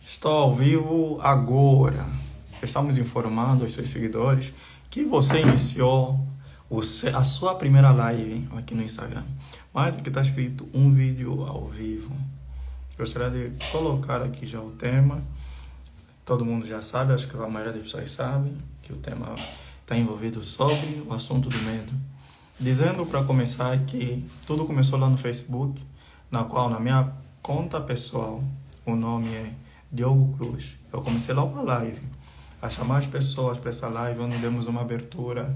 Estou ao vivo agora. Estamos informando aos seus seguidores que você iniciou a sua primeira live aqui no Instagram. Mas aqui está escrito um vídeo ao vivo. Gostaria de colocar aqui já o tema. Todo mundo já sabe, acho que a maioria das pessoas sabe que o tema está envolvido sobre o assunto do medo. Dizendo para começar que tudo começou lá no Facebook, na qual na minha conta pessoal o nome é Diogo Cruz. Eu comecei lá uma live, a chamar as pessoas para essa live, onde demos uma abertura.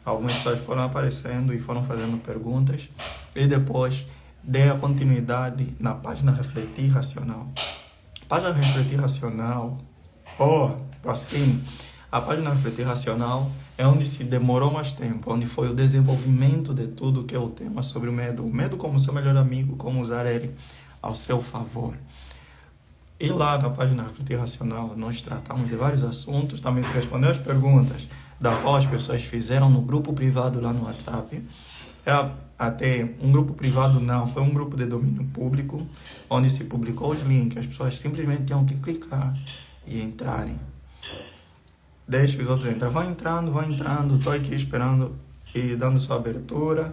Algumas pessoas foram aparecendo e foram fazendo perguntas. E depois dei a continuidade na página Refletir Racional. Página Refletir Racional, assim, a página Refletir Racional é onde se demorou mais tempo, onde foi o desenvolvimento de tudo que é o tema sobre o medo. O medo como seu melhor amigo, como usar ele ao seu favor. E lá na página Refletir Racional nós tratamos de vários assuntos, também se respondeu as perguntas da qual as pessoas fizeram no grupo privado lá no WhatsApp. Até um grupo privado não, foi um grupo de domínio público, onde se publicou os links, as pessoas simplesmente tinham que clicar e entrarem. Deixa os outros entrar, vai entrando, estou aqui esperando e dando sua abertura,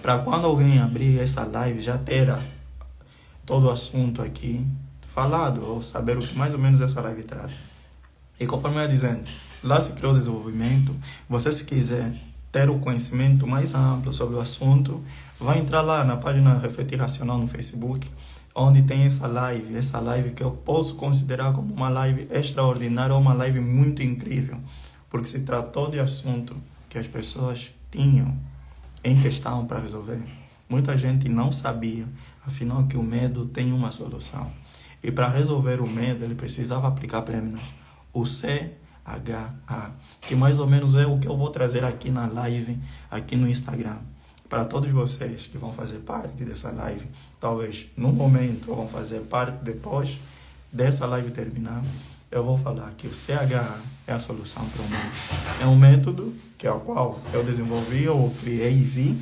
para quando alguém abrir essa live já ter todo o assunto aqui falado, ou saber o que mais ou menos essa live trata. E conforme eu ia dizendo, lá se criou o desenvolvimento. Você, se quiser ter o conhecimento mais amplo sobre o assunto, vai entrar lá na página Refletir Racional no Facebook, onde tem essa live que eu posso considerar como uma live extraordinária, ou uma live muito incrível, porque se tratou de assunto que as pessoas tinham em questão para resolver. Muita gente não sabia, afinal, que o medo tem uma solução. E para resolver o medo, ele precisava aplicar apenas o CHA, que mais ou menos é o que eu vou trazer aqui na live, aqui no Instagram. Para todos vocês que vão fazer parte dessa live, talvez no momento, ou vão fazer parte depois dessa live terminar, eu vou falar que o CHA é a solução para o medo. É um método que é o qual eu desenvolvi, ou criei e vi,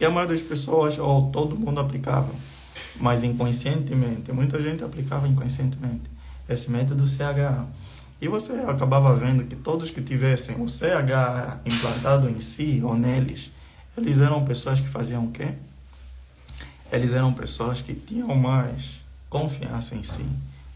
e a maioria das pessoas, ou todo mundo aplicava, mas inconscientemente. Muita gente aplicava inconscientemente esse método CHA. E você acabava vendo que todos que tivessem o CHA implantado em si ou neles, eles eram pessoas que faziam o quê? Eles eram pessoas que tinham mais confiança em si.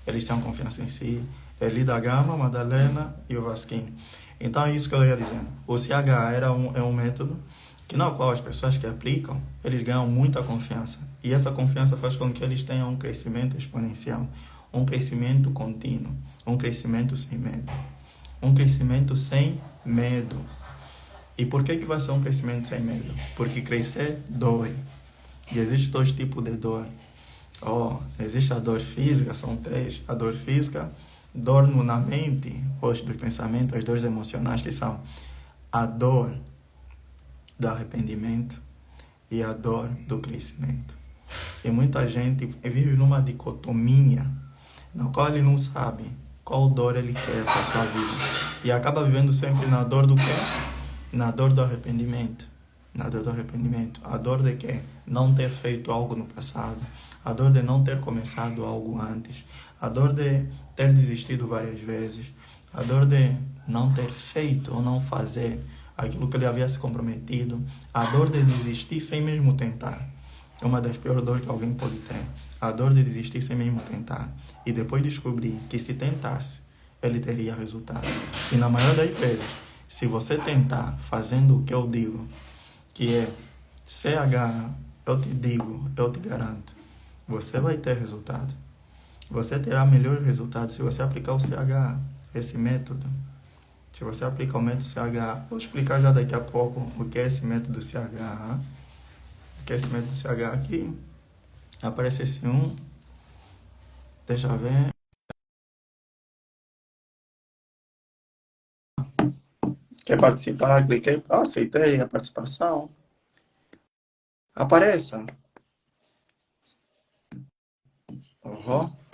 Eles tinham confiança em si. Eli da Gama, Madalena e o Vasquinho. Então é isso que eu ia dizendo. O CHA é um método que, no qual as pessoas que aplicam, eles ganham muita confiança. E essa confiança faz com que eles tenham um crescimento exponencial, um crescimento contínuo, um crescimento sem medo. Um crescimento sem medo. E por que vai ser um crescimento sem medo? Porque crescer dói. E existem dois tipos de dor. Existe a dor física, são três. A dor física, dor na mente, hoje do pensamento, as dores emocionais, que são a dor do arrependimento e a dor do crescimento. E muita gente vive numa dicotomia, na qual ele não sabe qual dor ele quer para a sua vida. E acaba vivendo sempre na dor do quê? Na dor do arrependimento. Na dor do arrependimento. A dor de quê? Não ter feito algo no passado. A dor de não ter começado algo antes. A dor de ter desistido várias vezes. A dor de não ter feito ou não fazer aquilo que ele havia se comprometido. A dor de desistir sem mesmo tentar. É uma das piores dores que alguém pode ter. A dor de desistir sem mesmo tentar. E depois descobrir que se tentasse, ele teria resultado. E na maioria das vezes, se você tentar fazendo o que eu digo, que é CHA, eu te digo, eu te garanto, você vai ter resultado. Você terá melhores resultados se você aplicar o CHA, esse método. Se você aplicar o método CHA, vou explicar já daqui a pouco o que é esse método CHA. O que é esse método CHA aqui? Aparece esse deixa eu ver. Quer participar? Cliquei, aceitei a participação. Apareça.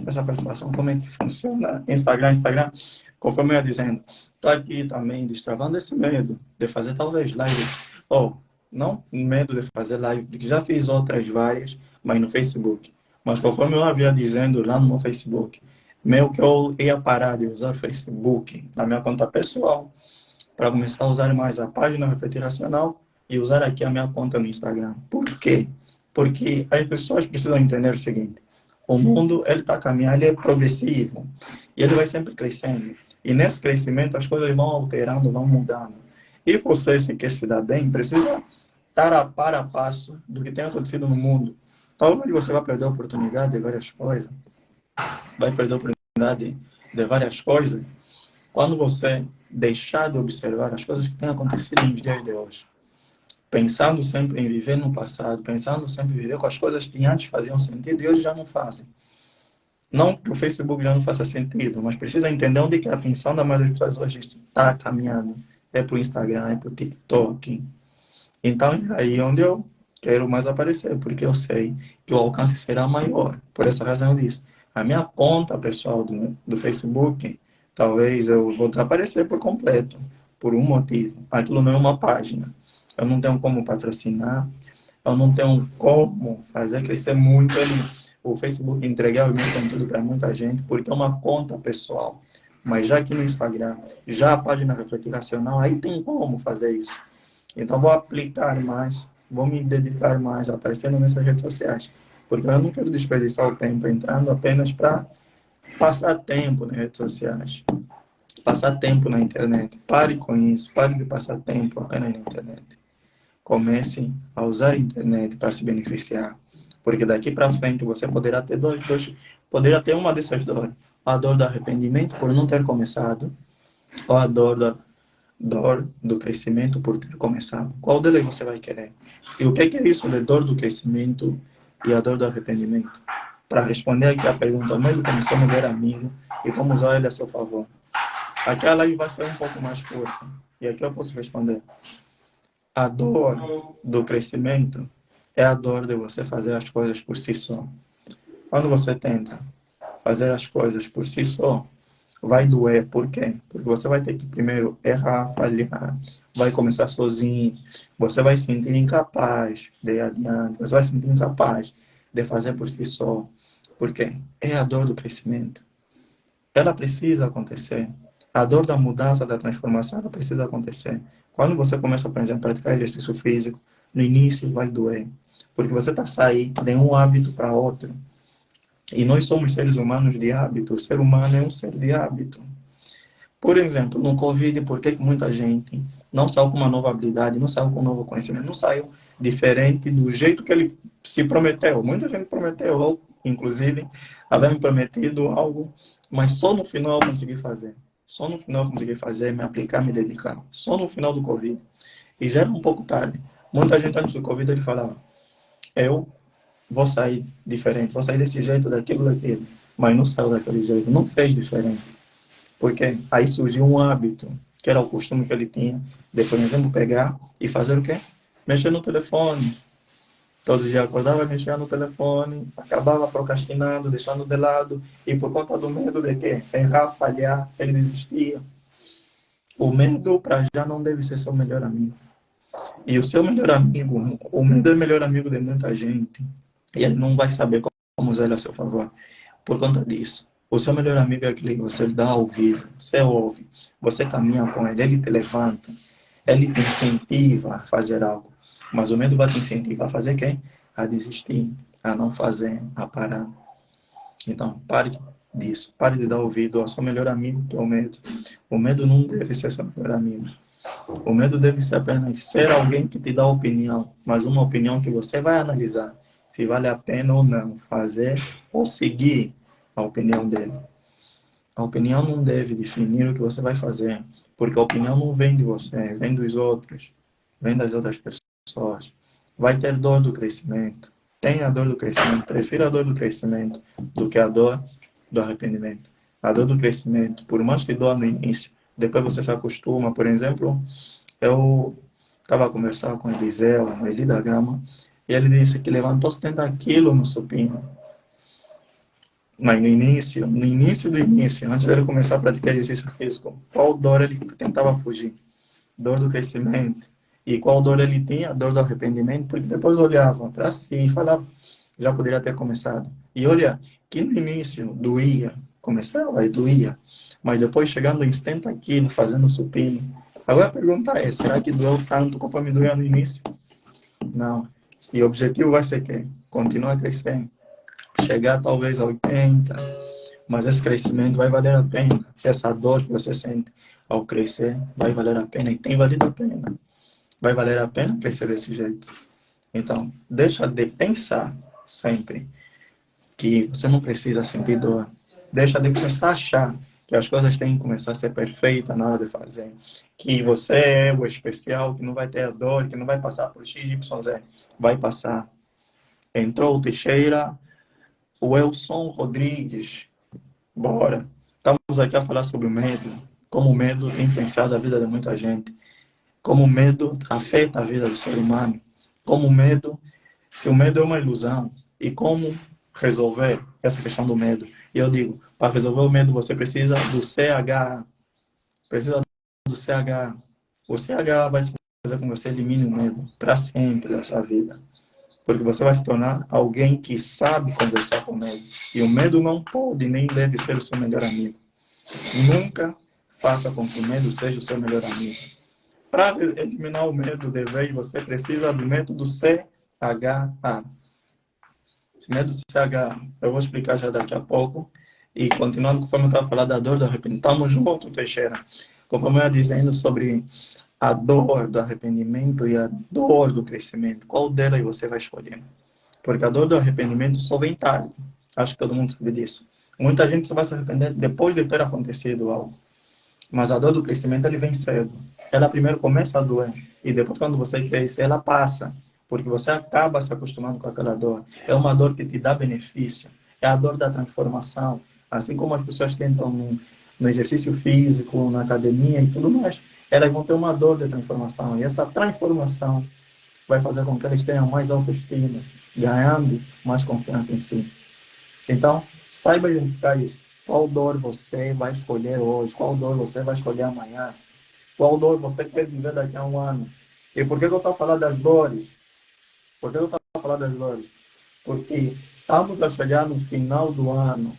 Essa participação, como é que funciona? Instagram. Conforme eu ia dizendo, estou aqui também destravando esse medo de fazer talvez live. Não medo de fazer live, porque já fiz outras várias, mas no Facebook. Mas conforme eu havia dizendo lá no meu Facebook, Meio que eu ia parar de usar o Facebook na minha conta pessoal para começar a usar mais a página Refletir Racional e usar aqui a minha conta no Instagram. Por quê? Porque as pessoas precisam entender o seguinte: o mundo ele está caminhando, ele é progressivo e ele vai sempre crescendo. E nesse crescimento as coisas vão alterando, vão mudando. E você, se quer se dar bem, precisa estar a par a passo do que tem acontecido no mundo. Talvez você vai perder a oportunidade de várias coisas, vai perder a oportunidade de várias coisas quando você deixar de observar as coisas que têm acontecido nos dias de hoje. Pensando sempre em viver no passado, pensando sempre em viver com as coisas que antes faziam sentido e hoje já não fazem. Não que o Facebook já não faça sentido, mas precisa entender onde que a atenção da maioria das pessoas hoje está caminhando. É para o Instagram, é para o TikTok. Então é aí onde eu quero mais aparecer, porque eu sei que o alcance será maior. Por essa razão eu disse, a minha conta pessoal do Facebook, talvez eu vou desaparecer por completo, por um motivo. Aquilo não é uma página. Eu não tenho como patrocinar, eu não tenho como fazer crescer muito o Facebook, entregar o meu conteúdo para muita gente, porque é uma conta pessoal. Mas já aqui no Instagram, já a página Refletir Racional, aí tem como fazer isso. Então, vou aplicar mais, vou me dedicar mais, aparecendo nessas redes sociais. Porque eu não quero desperdiçar o tempo entrando apenas para passar tempo nas redes sociais, passar tempo na internet. Pare com isso, pare de passar tempo apenas na internet. Comece a usar a internet para se beneficiar. Porque daqui para frente você poderá ter poderá ter uma dessas dores. A dor do arrependimento por não ter começado, ou a dor do crescimento por ter começado. Qual deles você vai querer? E o que é isso de dor do crescimento e a dor do arrependimento? Para responder aqui a pergunta, o medo como seu melhor amigo e como usar ele a seu favor. Aqui a live vai ser um pouco mais curta. E aqui eu posso responder. A dor do crescimento é a dor de você fazer as coisas por si só. Quando você tenta fazer as coisas por si só, vai doer. Por quê? Porque você vai ter que primeiro errar, falhar, vai começar sozinho, você vai se sentir incapaz de ir adiante, você vai se sentir incapaz de fazer por si só. Por quê? É a dor do crescimento. Ela precisa acontecer. A dor da mudança, da transformação, ela precisa acontecer. Quando você começa, por exemplo, a praticar exercício físico, no início vai doer. Porque você está saindo de um hábito para outro. E nós somos seres humanos de hábito. O ser humano é um ser de hábito. Por exemplo, no Covid, por que muita gente não saiu com uma nova habilidade, não saiu com um novo conhecimento, não saiu diferente do jeito que ele se prometeu? Muita gente prometeu, ou, inclusive, havia me prometido algo, mas só no final eu consegui fazer. Só no final eu consegui fazer, me aplicar, me dedicar. Só no final do Covid. E já era um pouco tarde. Muita gente antes do Covid, ele falava, eu vou sair diferente, vou sair desse jeito, daquilo, daquilo. Mas não saiu daquele jeito, não fez diferente. Porque aí surgiu um hábito, que era o costume que ele tinha, de, por exemplo, pegar e fazer o quê? Mexer no telefone. Todos os dias acordava, mexia no telefone, acabava procrastinando, deixando de lado, e por conta do medo de quê? Errar, falhar, ele desistia. O medo para já não deve ser seu melhor amigo. E o seu melhor amigo, o medo é melhor amigo de muita gente, e ele não vai saber como usar ele a seu favor por conta disso. O seu melhor amigo é aquele que você dá ouvido, você ouve, você caminha com ele, ele te levanta, ele te incentiva a fazer algo. Mas o medo vai te incentivar a fazer quem? A desistir, a não fazer, a parar. Então, pare disso. Pare de dar ouvido ao seu melhor amigo, que é o medo. O medo não deve ser seu melhor amigo. O medo deve ser apenas ser alguém que te dá opinião, mas uma opinião que você vai analisar se vale a pena ou não fazer ou seguir a opinião dele. A opinião não deve definir o que você vai fazer, porque a opinião não vem de você, vem dos outros, vem das outras pessoas. Vai ter dor do crescimento. Tem a dor do crescimento. Prefiro a dor do crescimento do que a dor do arrependimento. A dor do crescimento, por mais que doa no início, depois você se acostuma. Por exemplo, eu estava conversando com Eliseu, Eli da Gama, e ele disse que levantou 70 quilos no supino. Mas no início do início, antes dele começar a praticar exercício físico, qual dor ele tentava fugir? Dor do crescimento. E qual dor ele tinha? Dor do arrependimento, porque depois olhava para si e falava, já poderia ter começado. E olha, que no início doía, começava e doía. Mas depois, chegando em 70 quilos, fazendo supino. Agora a pergunta é, será que doeu tanto conforme doía no início? Não. E o objetivo vai ser que continuar crescendo. Chegar talvez a 80, mas esse crescimento vai valer a pena. Essa dor que você sente ao crescer vai valer a pena e tem valido a pena. Vai valer a pena crescer desse jeito. Então, deixa de pensar sempre que você não precisa sentir dor. Deixa de começar a achar que as coisas têm que começar a ser perfeitas na hora de fazer. Que você é o especial, que não vai ter a dor, que não vai passar por X, Y, Z. Vai passar. Entrou o Teixeira, o Elson Rodrigues. Bora. Estamos aqui a falar sobre o medo. Como o medo tem influenciado a vida de muita gente. Como o medo afeta a vida do ser humano. Como o medo, se o medo é uma ilusão. E como resolver essa questão do medo. E eu digo, para resolver o medo você precisa do CH. Precisa do CH. O CH vai fazer com que você elimine o medo para sempre da sua vida. Porque você vai se tornar alguém que sabe conversar com o medo. E o medo não pode nem deve ser o seu melhor amigo. Nunca faça com que o medo seja o seu melhor amigo. Para eliminar o medo de vez, você precisa do método CHA. Método CHA, eu vou explicar já daqui a pouco. E continuando conforme eu estava falando da dor do arrependimento. Estamos juntos, Teixeira. Conforme eu ia dizendo sobre a dor do arrependimento e a dor do crescimento. Qual delas você vai escolher? Porque a dor do arrependimento só vem tarde. Acho que todo mundo sabe disso. Muita gente só vai se arrepender depois de ter acontecido algo. Mas a dor do crescimento, ele vem cedo. Ela primeiro começa a doer. E depois, quando você cresce, ela passa. Porque você acaba se acostumando com aquela dor. É uma dor que te dá benefício. É a dor da transformação. Assim como as pessoas que entram no exercício físico, na academia e tudo mais, elas vão ter uma dor de transformação. E essa transformação vai fazer com que eles tenham mais autoestima, ganhando mais confiança em si. Então, saiba identificar isso. Qual dor você vai escolher hoje? Qual dor você vai escolher amanhã? Qual dor você quer viver daqui a um ano? E por que eu estou falando das dores? Por que eu estou falando das dores? Porque estamos a chegar no final do ano.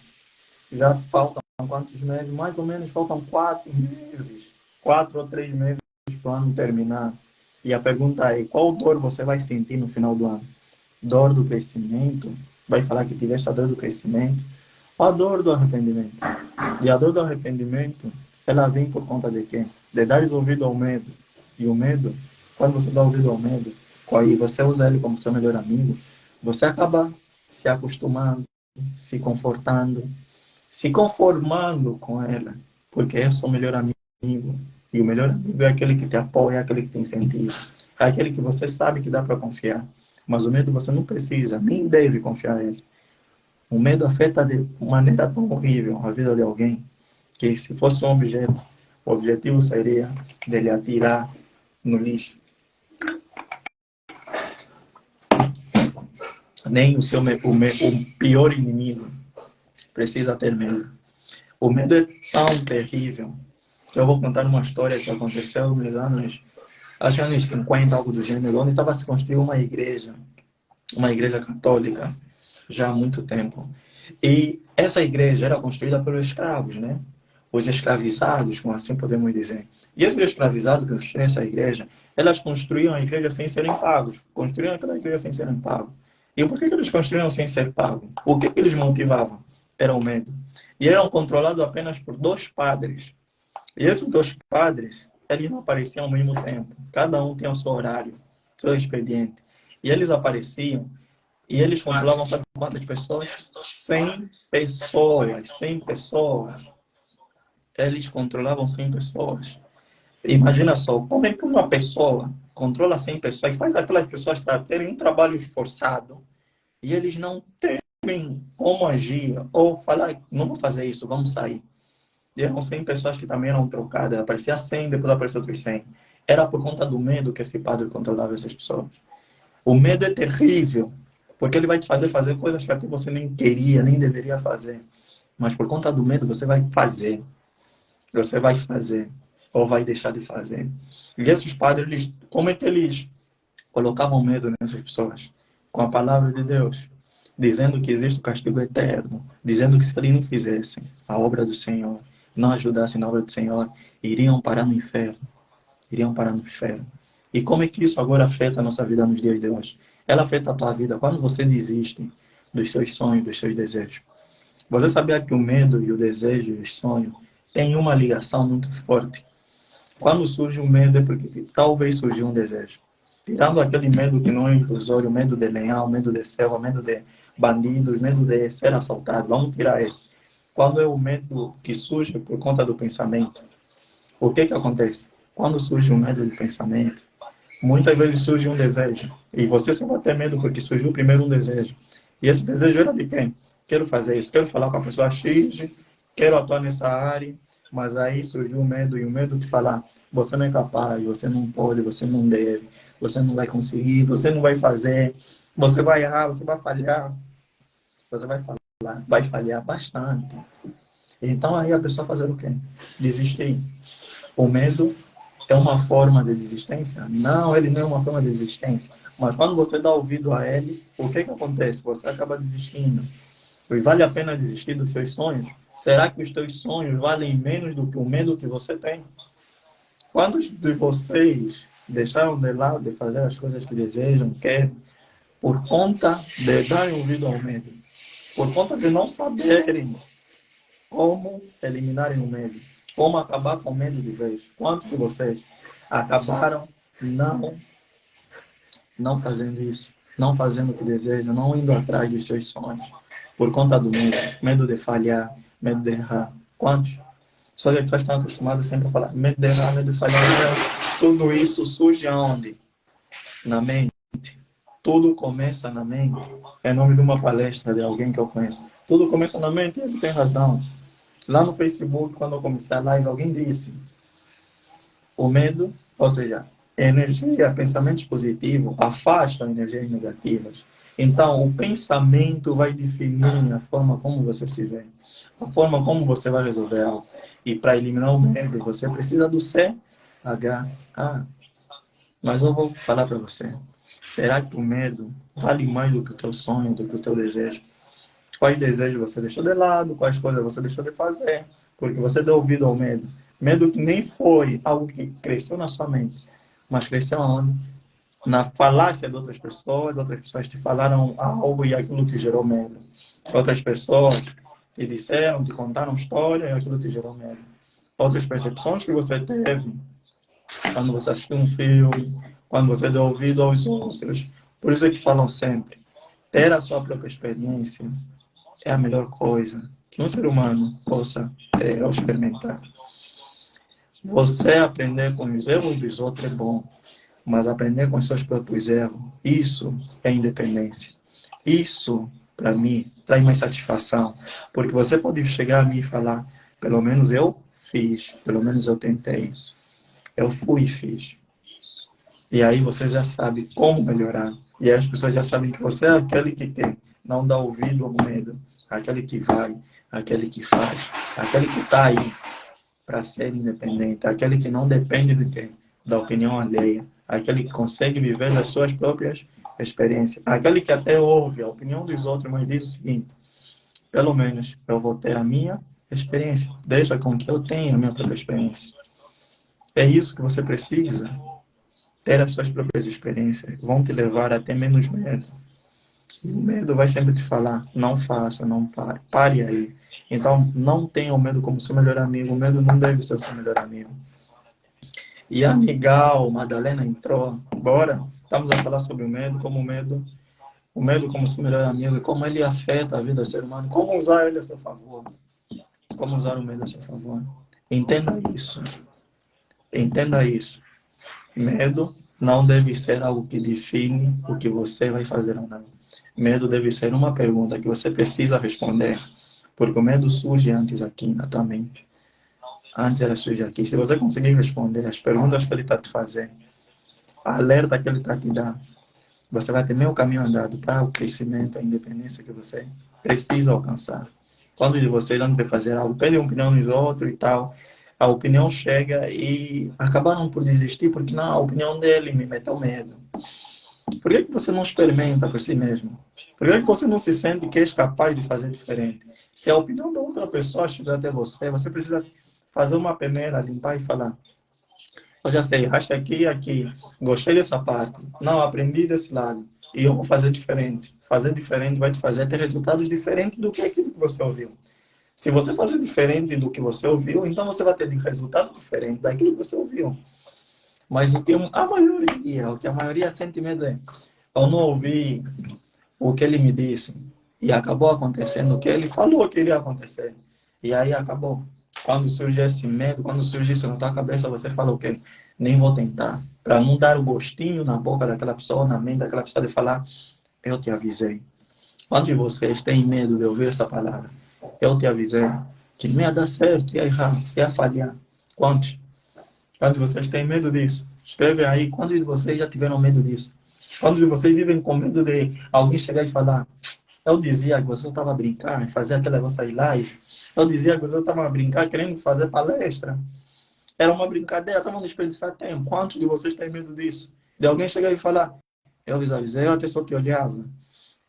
Já faltam quantos meses? Mais ou menos faltam 4 meses. 4 ou 3 meses para o ano terminar. E a pergunta é, qual dor você vai sentir no final do ano? Dor do crescimento? Vai falar que tiveste a dor do crescimento? Ou a dor do arrependimento? E a dor do arrependimento, ela vem por conta de quê? De dar ouvido ao medo. E o medo, quando você dá ouvido ao medo, aí você usa ele como seu melhor amigo, você acaba se acostumando, se confortando, se conformando com ela, porque é o seu melhor amigo. E o melhor amigo é aquele que te apoia, é aquele que te incentiva, é aquele que você sabe que dá para confiar. Mas o medo você não precisa, nem deve confiar nele. O medo afeta de maneira tão horrível a vida de alguém, que se fosse um objeto, o objetivo seria dele atirar no lixo. Nem o pior inimigo precisa ter medo. O medo é tão terrível. Eu vou contar uma história que aconteceu nos anos, acho que anos 50, algo do gênero, onde estava se construindo uma igreja católica, já há muito tempo. E essa igreja era construída pelos escravos, né? Os escravizados, como assim podemos dizer. E esses escravizados que construíram essa igreja, elas construíam a igreja sem serem pagos. Construíam aquela igreja sem serem pagos. E por que eles construíam sem ser pagos? O que eles motivavam? Era o medo. E eram controlados apenas por 2 padres. E esses 2 padres, eles não apareciam ao mesmo tempo. Cada um tinha o seu horário, seu expediente. E eles apareciam e eles controlavam, sabe quantas pessoas? 100 pessoas. 100 pessoas. Eles controlavam 100 pessoas. Imagina só, como é que uma pessoa controla 100 pessoas e faz aquelas pessoas terem um trabalho esforçado e eles não terem como agir ou falar, não vou fazer isso, vamos sair. E eram 100 pessoas que também eram trocadas. Aparecia 100, depois apareceu outros 100. Era por conta do medo que esse padre controlava essas pessoas. O medo é terrível, porque ele vai te fazer coisas que até você nem queria, nem deveria fazer. Mas por conta do medo, você vai fazer. Você vai fazer, ou vai deixar de fazer. E esses padres, como é que eles colocavam medo nessas pessoas? Com a palavra de Deus. dizendo que existe o castigo eterno, dizendo que se eles não fizessem a obra do Senhor, não ajudassem na obra do Senhor, iriam parar no inferno, iriam parar no inferno. E como é que isso agora afeta a nossa vida nos dias de hoje? Ela afeta a tua vida quando você desiste dos seus sonhos, dos seus desejos. Você sabia que o medo e o desejo e o sonho têm uma ligação muito forte? Quando surge um medo é porque talvez surgiu um desejo. Tirando aquele medo que não é ilusório, medo de leão, medo de selva, medo de bandidos, medo de ser assaltado, vamos tirar esse. Quando é o medo que surge por conta do pensamento, o que acontece? Quando surge um medo de pensamento, muitas vezes surge um desejo. E você só vai ter medo porque surgiu primeiro um desejo. E esse desejo era de quem? Quero fazer isso, quero falar com a pessoa X, quero atuar nessa área, mas aí surgiu o medo, e o medo de falar, você não é capaz, você não pode, você não deve, você não vai conseguir, você não vai fazer, você vai errar, você vai falhar bastante. Então aí a pessoa fazer o quê? Desistir. O medo é uma forma de desistência? Não, ele não é uma forma de desistência. Mas quando você dá ouvido a ele, o que acontece? Você acaba desistindo. E vale a pena desistir dos seus sonhos? Será que os teus sonhos valem menos do que o medo que você tem? Quantos de vocês deixaram de lado de fazer as coisas que desejam, querem, por conta de darem ouvido ao medo? Por conta de não saberem como eliminarem o medo? Como acabar com o medo de vez? Quantos de vocês acabaram não, não fazendo isso? Não fazendo o que desejam, não indo atrás dos seus sonhos? Por conta do medo. Medo de falhar, medo de errar. Quantos? Só que as pessoas estão acostumadas sempre a falar medo de errar, medo de falhar. Tudo isso surge aonde? Na mente. Tudo começa na mente. É nome de uma palestra de alguém que eu conheço. Tudo começa na mente e ele tem razão. Lá no Facebook, quando eu comecei a live, alguém disse: o medo, ou seja, energia, pensamentos positivos afastam energias negativas. Então, o pensamento vai definir a forma como você se vê, a forma como você vai resolver algo. E para eliminar o medo, você precisa do CHA. Mas eu vou falar para você: será que o medo vale mais do que o teu sonho, do que o teu desejo? Quais desejos você deixou de lado, quais coisas você deixou de fazer, porque você deu ouvido ao medo. Medo que nem foi algo que cresceu na sua mente, mas cresceu aonde? Na falácia de outras pessoas te falaram algo e aquilo te gerou medo. Outras pessoas te disseram, te contaram história e aquilo te gerou medo. Outras percepções que você teve quando você assistiu um filme, quando você deu ouvido aos outros. Por isso é que falam sempre, ter a sua própria experiência é a melhor coisa que um ser humano possa ter ou experimentar. Você aprender com os erros dos outros é bom, mas aprender com os seus próprios erros, isso é independência. Isso, para mim, traz mais satisfação, porque você pode chegar a mim e falar, pelo menos eu fiz, pelo menos eu tentei, eu fui e fiz. E aí você já sabe como melhorar. E aí as pessoas já sabem que você é aquele que tem, não dá ouvido ao medo, aquele que vai, aquele que faz, aquele que está aí para ser independente, aquele que não depende de quem, da opinião alheia, aquele que consegue viver as suas próprias experiências, aquele que até ouve a opinião dos outros, mas diz o seguinte: pelo menos eu vou ter a minha experiência, deixa com que eu tenha a minha própria experiência. É isso que você precisa. Ter as suas próprias experiências vão te levar a ter menos medo. E o medo vai sempre te falar, não faça, não pare, pare aí. Então, não tenha o medo como seu melhor amigo. O medo não deve ser o seu melhor amigo. E a Nigal, Madalena entrou. Bora. Estamos a falar sobre o medo como seu melhor amigo e como ele afeta a vida do ser humano. Como usar ele a seu favor. Como usar o medo a seu favor. Entenda isso. Entenda isso. Medo não deve ser algo que define o que você vai fazer ou não. Medo deve ser uma pergunta que você precisa responder, porque o medo surge antes aqui na tua mente. Antes ela surge aqui. Se você conseguir responder as perguntas que ele está te fazendo, a alerta que ele está te dando, você vai ter meio caminho andado para o crescimento, a independência que você precisa alcançar. Quando de vocês, antes de fazer algo, pedem opinião dos outros e tal, a opinião chega e acabaram por desistir porque não, a opinião dele me meteu medo. Por que você não experimenta por si mesmo? Por que você não se sente que és capaz de fazer diferente? Se a opinião da outra pessoa chegar até você, você precisa fazer uma peneira, limpar e falar. Eu já sei, racha aqui e aqui. Gostei dessa parte. Não, aprendi desse lado. E eu vou fazer diferente. Fazer diferente vai te fazer ter resultados diferentes do que aquilo que você ouviu. Se você fazer diferente do que você ouviu, então você vai ter resultado diferente daquilo que você ouviu. Mas o que a maioria sente medo é, eu não ouvi o que ele me disse e acabou acontecendo o que ele falou que iria acontecer. E aí acabou. Quando surge esse medo, quando surge isso na tua cabeça, você fala o quê? Nem vou tentar. Para não dar o gostinho na boca daquela pessoa, na mente daquela pessoa de falar, eu te avisei. Quantos de vocês têm medo de ouvir essa palavra? Eu te avisei que não ia dar certo, ia errar, ia falhar. Quantos? Quantos de vocês têm medo disso? Escreve aí, quantos de vocês já tiveram medo disso? Quantos de vocês vivem com medo de alguém chegar e falar, eu dizia que você estava a brincar, fazer aquela vossa live. Eu dizia que você estava a brincar querendo fazer palestra. Era uma brincadeira, estavam desperdiçando tempo. Quantos de vocês têm medo disso? De alguém chegar e falar, eu visualizei, eu até só te olhava.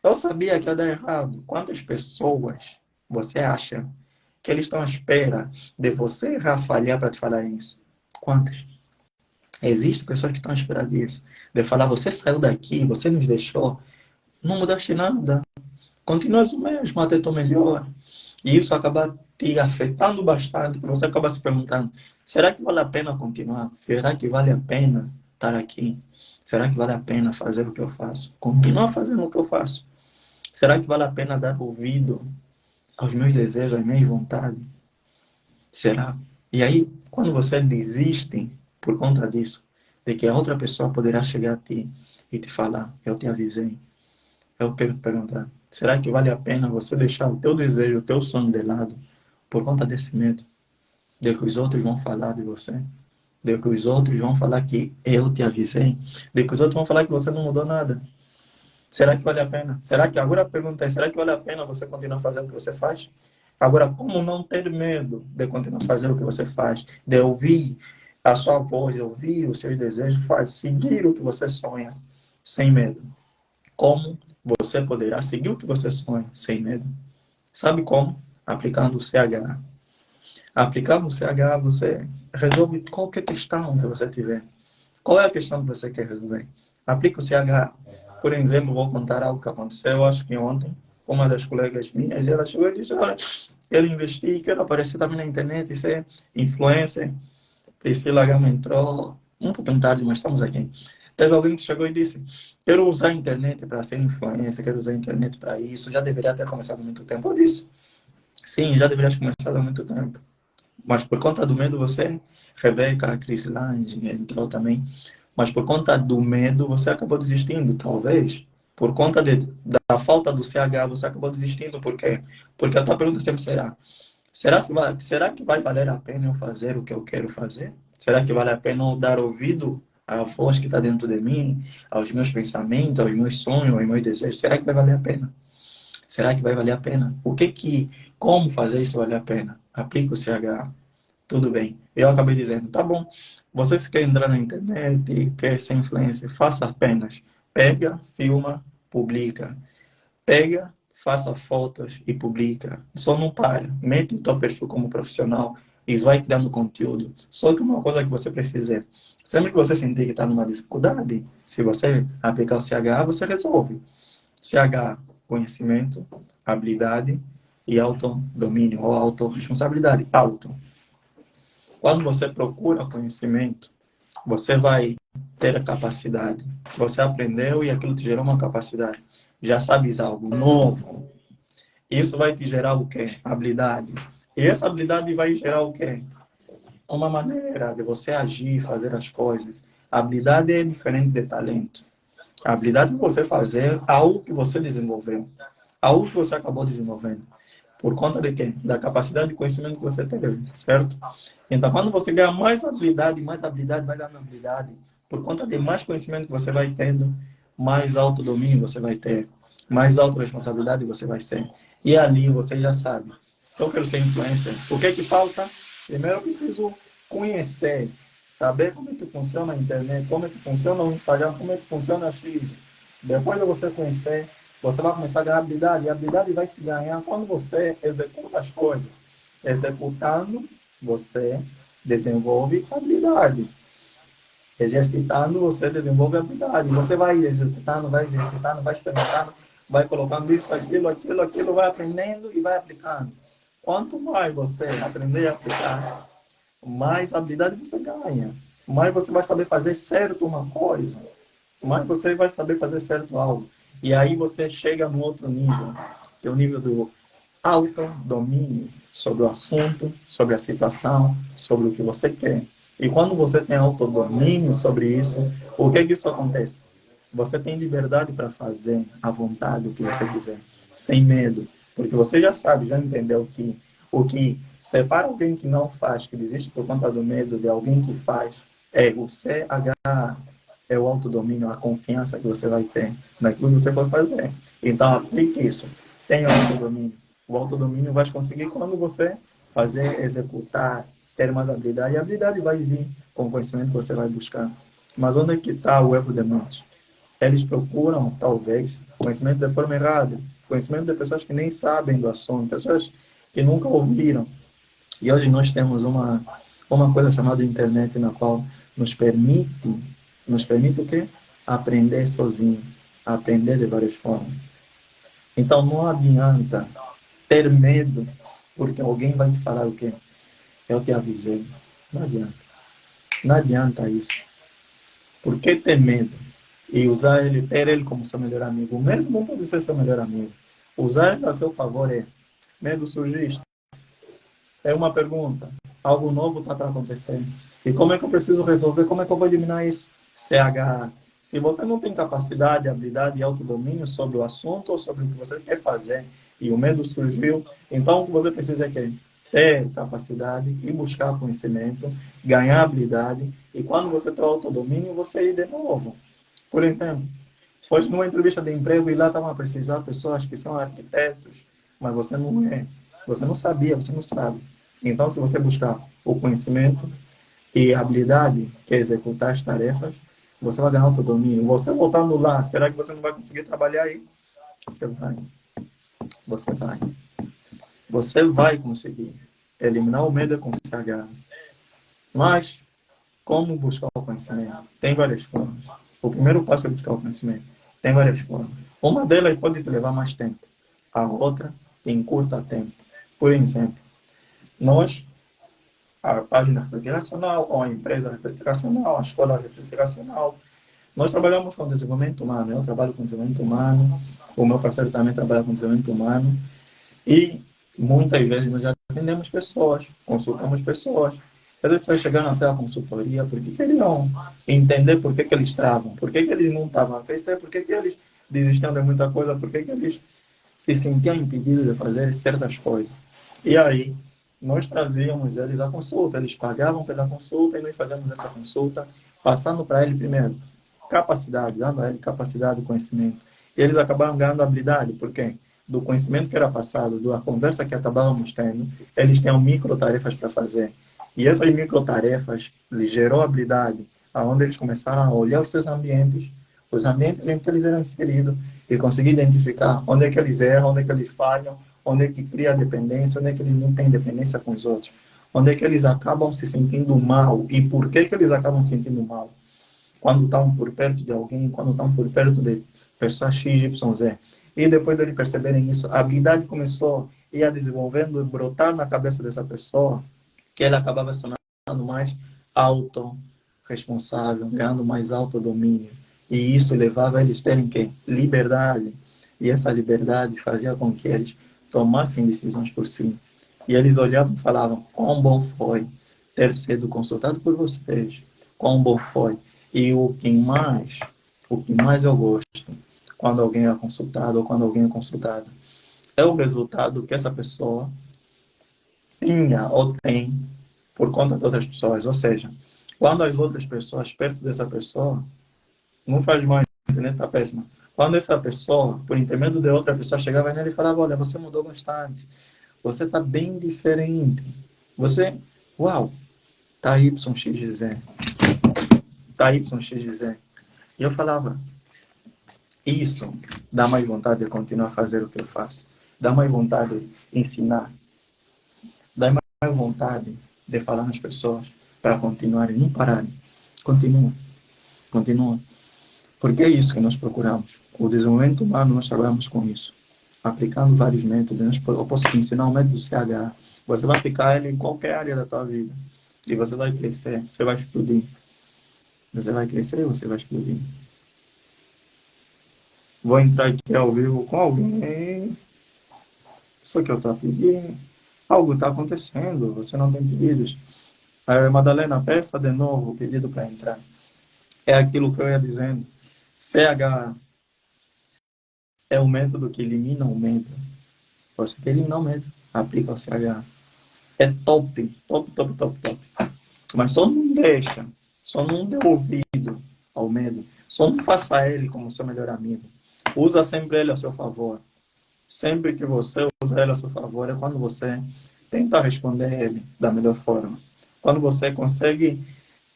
Eu sabia que ia dar errado. Quantas pessoas você acha que eles estão à espera de você errar, falhar para te falar isso? Quantas? Existem pessoas que estão à espera disso. De falar, você saiu daqui, você nos deixou, não mudaste nada. Continuas o mesmo, até estou melhor. E isso acaba te afetando bastante, você acaba se perguntando, será que vale a pena continuar? Será que vale a pena estar aqui? Será que vale a pena fazer o que eu faço? Continuar fazendo o que eu faço? Será que vale a pena dar ouvido aos meus desejos, às minhas vontades? Será? E aí, quando você desiste por conta disso, de que a outra pessoa poderá chegar a ti e te falar, eu te avisei, eu quero te perguntar, será que vale a pena você deixar o teu desejo, o teu sonho de lado por conta desse medo? De que os outros vão falar de você? De que os outros vão falar que eu te avisei? De que os outros vão falar que você não mudou nada? Será que vale a pena? Será que, agora a pergunta é, será que vale a pena você continuar fazendo o que você faz? Agora, como não ter medo de continuar fazendo o que você faz? De ouvir a sua voz, de ouvir os seus desejos, seguir o que você sonha, sem medo? Como você poderá seguir o que você sonha, sem medo? Sabe como? Aplicando o CH. Aplicando o CH, você resolve qualquer questão que você tiver. Qual é a questão que você quer resolver? Aplica o CH. Por exemplo, vou contar algo que aconteceu, acho que ontem, com uma das colegas minhas, ela chegou e disse, olha, quero investir, quero aparecer também na internet, ser influencer. Priscila Gama entrou um pouquinho tarde, mas estamos aqui. Teve alguém que chegou e disse, quero usar a internet para ser influencer, quero usar a internet para isso, já deveria ter começado há muito tempo. Eu disse, sim, já deveria ter começado há muito tempo. Mas por conta do medo, você, Rebeca, a Cris Lange, entrou também. Mas por conta do medo, você acabou desistindo, talvez. Por conta da falta do CH, você acabou desistindo. Por quê? Porque a tua pergunta sempre será: será que vai valer a pena eu fazer o que eu quero fazer? Será que vale a pena eu dar ouvido à voz que está dentro de mim, aos meus pensamentos, aos meus sonhos, aos meus desejos? Será que vai valer a pena? Será que vai valer a pena? Como fazer isso valer a pena? Aplica o CH. Tudo bem. Eu acabei dizendo, tá bom. Você se quer entrar na internet, quer ser influencer, faça apenas. Pega, filma, publica. Pega, faça fotos e publica. Só não para. Mete o teu perfil como profissional e vai criando conteúdo. Só que uma coisa que você precisa é, sempre que você sentir que está numa dificuldade, se você aplicar o CH, você resolve. CH, conhecimento, habilidade e autodomínio ou autorresponsabilidade. Auto. Quando você procura conhecimento, você vai ter a capacidade. Você aprendeu e aquilo te gerou uma capacidade. Já sabes algo novo. Isso vai te gerar o quê? Habilidade. E essa habilidade vai gerar o quê? Uma maneira de você agir, fazer as coisas. A habilidade é diferente de talento. A habilidade é você fazer algo que você desenvolveu. Algo que você acabou desenvolvendo. Por conta de quê? Da capacidade de conhecimento que você teve, certo? Então, quando você ganha mais habilidade vai ganhando habilidade. Por conta de mais conhecimento que você vai tendo, mais autodomínio você vai ter, mais autorresponsabilidade você vai ser. E ali você já sabe. Se eu quero ser influencer, o que é que falta? Primeiro eu preciso conhecer, saber como é que funciona a internet, como é que funciona o Instagram, como é que funciona a X. Depois de você conhecer, Você vai começar a ganhar habilidade, e a habilidade vai se ganhar quando você executa as coisas. Executando, você desenvolve habilidade. Exercitando, você desenvolve habilidade. Você vai exercitando, vai experimentando, vai colocando isso, aquilo, vai aprendendo e vai aplicando. Quanto mais você aprender a aplicar, mais habilidade você ganha. Mais você vai saber fazer certo uma coisa. Mais você vai saber fazer certo algo. E aí você chega no outro nível, que é o nível do autodomínio sobre o assunto, sobre a situação, sobre o que você quer. E quando você tem autodomínio sobre isso, o que isso acontece? Você tem liberdade para fazer à vontade o que você quiser, sem medo, porque você já sabe, já entendeu o que separa alguém que não faz, que desiste por conta do medo, de alguém que faz, é o CH, é o autodomínio, a confiança que você vai ter naquilo que você for fazer. Então, aplique isso. Tenha autodomínio. O autodomínio vai conseguir quando você fazer, executar, ter mais habilidade. E a habilidade vai vir com o conhecimento que você vai buscar. Mas onde é que está o erro de muitos? Eles procuram, talvez, conhecimento de forma errada. Conhecimento de pessoas que nem sabem do assunto, pessoas que nunca ouviram. E hoje nós temos uma coisa chamada internet, na qual nos permite o quê? Aprender sozinho, aprender de várias formas. Então não adianta ter medo, porque alguém vai te falar o quê? Eu te avisei. Não adianta. Não adianta isso. Por que ter medo? E usar ele, ter ele como seu melhor amigo. O medo não pode ser seu melhor amigo. Usar ele a seu favor é medo surgiste. É uma pergunta. Algo novo está para acontecer. E como é que eu preciso resolver? Como é que eu vou eliminar isso? CH. Se você não tem capacidade, habilidade e autodomínio sobre o assunto ou sobre o que você quer fazer e o medo surgiu, então o que você precisa é que ter capacidade e buscar conhecimento, ganhar habilidade e quando você tem autodomínio, você ir de novo. Por exemplo, foi numa entrevista de emprego e lá estavam a precisar de pessoas que são arquitetos, mas você não é. Você não sabia, você não sabe. Então, se você buscar o conhecimento e a habilidade, que é executar as tarefas, você vai ganhar autodomínio. Você voltando lá, será que você não vai conseguir trabalhar aí? Você vai. Você vai. Você vai conseguir. Eliminar o medo é com CH. Mas, como buscar o conhecimento? Tem várias formas. O primeiro passo é buscar o conhecimento. Tem várias formas. Uma delas pode te levar mais tempo. A outra te encurta tempo. Por exemplo, nós, a página reflexional, ou a empresa reflexional, a escola reflexional, nós trabalhamos com desenvolvimento humano. Eu trabalho com desenvolvimento humano, o meu parceiro também trabalha com desenvolvimento humano. E muitas vezes nós já atendemos pessoas, consultamos pessoas. As pessoas chegando até a consultoria, por que queriam entender por que eles estavam, por que eles não estavam a crescer, por que eles desistiam de muita coisa, por que eles se sentiam impedidos de fazer certas coisas. E aí, nós trazíamos eles à consulta, eles pagavam pela consulta e nós fazíamos essa consulta, passando para ele primeiro capacidade, dando a ele capacidade, conhecimento. E eles acabaram ganhando habilidade, por quê? Do conhecimento que era passado, da conversa que acabávamos tendo, eles tinham micro-tarefas para fazer. E essas micro-tarefas lhes gerou habilidade, aonde eles começaram a olhar os seus ambientes, os ambientes em que eles eram inseridos, e conseguir identificar onde é que eles erram, onde é que eles falham, onde é que cria dependência, onde é que eles não têm dependência com os outros, onde é que eles acabam se sentindo mal e por que eles acabam se sentindo mal quando estão por perto de alguém, quando estão por perto de pessoas X, Y, Z. E depois de eles perceberem isso, a habilidade começou a ir desenvolvendo, brotar na cabeça dessa pessoa, que ela acabava se tornando mais autorresponsável, ganhando mais autodomínio. E isso levava a eles terem que liberdade. E essa liberdade fazia com que eles tomassem decisões por si. E eles olhavam e falavam: quão bom foi ter sido consultado por vocês, quão bom foi. E o que mais eu gosto quando alguém é consultado ou quando alguém é consultado é o resultado que essa pessoa tinha ou tem por conta de outras pessoas. Ou seja, quando as outras pessoas perto dessa pessoa não faz mais, né? Tá péssima. Quando essa pessoa, por intermédio de outra pessoa, chegava nele e falava: olha, você mudou bastante, você está bem diferente, você, uau, tá YXZ, tá YXZ. E eu falava: Isso dá mais vontade de continuar a fazer o que eu faço. Dá mais vontade de ensinar. Dá mais vontade de falar nas pessoas para continuarem, não pararem. Continua, continua. Porque é isso que nós procuramos. O desenvolvimento humano, nós trabalhamos com isso. Aplicando vários métodos. Eu posso te ensinar o método CH. Você vai aplicar ele em qualquer área da tua vida. E você vai crescer, você vai explodir. Você vai crescer e você vai explodir. Vou entrar aqui ao vivo com alguém. Só que eu estou a pedir. Algo está acontecendo, você não tem pedidos. Madalena, peça de novo o pedido para entrar. É aquilo que eu ia dizendo. CH é o método que elimina o medo. Você quer eliminar o medo, aplica o CH. É top, top, top, top, top. Mas só não dê ouvido ao medo. Só não faça ele como seu melhor amigo. Usa sempre ele a seu favor. Sempre que você usa ele a seu favor é quando você tenta responder ele da melhor forma. Quando você consegue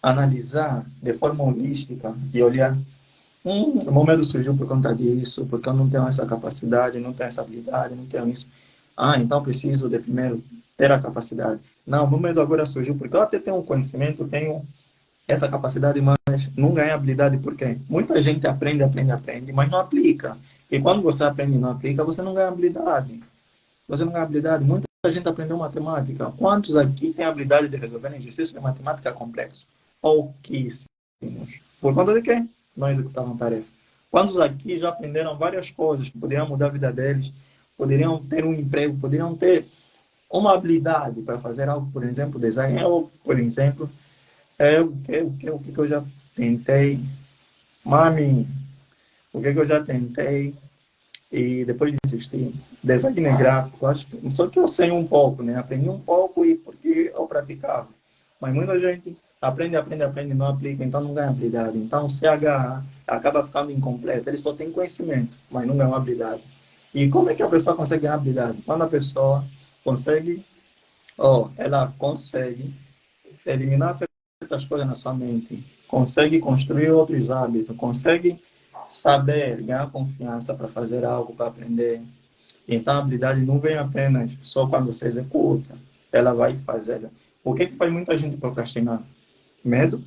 analisar de forma holística e olhar, o meu medo surgiu por conta disso, porque eu não tenho essa capacidade, não tenho essa habilidade, não tenho isso. Então preciso de primeiro ter a capacidade. Não, o meu medo agora surgiu porque eu até tenho um conhecimento, tenho essa capacidade, mas não ganha habilidade porque muita gente aprende, aprende, aprende, mas não aplica. E quando você aprende e não aplica, você não ganha habilidade. Você não ganha habilidade. Muita gente aprendeu matemática. Quantos aqui têm a habilidade de resolver exercícios de matemática complexos? Pouquíssimos. Por conta de quê? Não executavam tarefa. Quantos aqui já aprenderam várias coisas que poderiam mudar a vida deles, poderiam ter um emprego, poderiam ter uma habilidade para fazer algo, por exemplo, design. Eu, por exemplo, o que eu já tentei, mami, o que eu já tentei e depois desisti. Design gráfico, acho que, só que eu sei um pouco, né? Aprendi um pouco e porque eu praticava. Mas muita gente aprende, aprende, aprende e não aplica, então não ganha habilidade. Então o CH acaba ficando incompleto. Ele só tem conhecimento, mas não ganha habilidade. E como é que a pessoa consegue ganhar habilidade? Quando a pessoa consegue, ela consegue eliminar certas coisas na sua mente, consegue construir outros hábitos, consegue saber ganhar confiança para fazer algo, para aprender. Então a habilidade não vem apenas só quando você executa, ela vai fazer. O que faz muita gente procrastinar? Medo.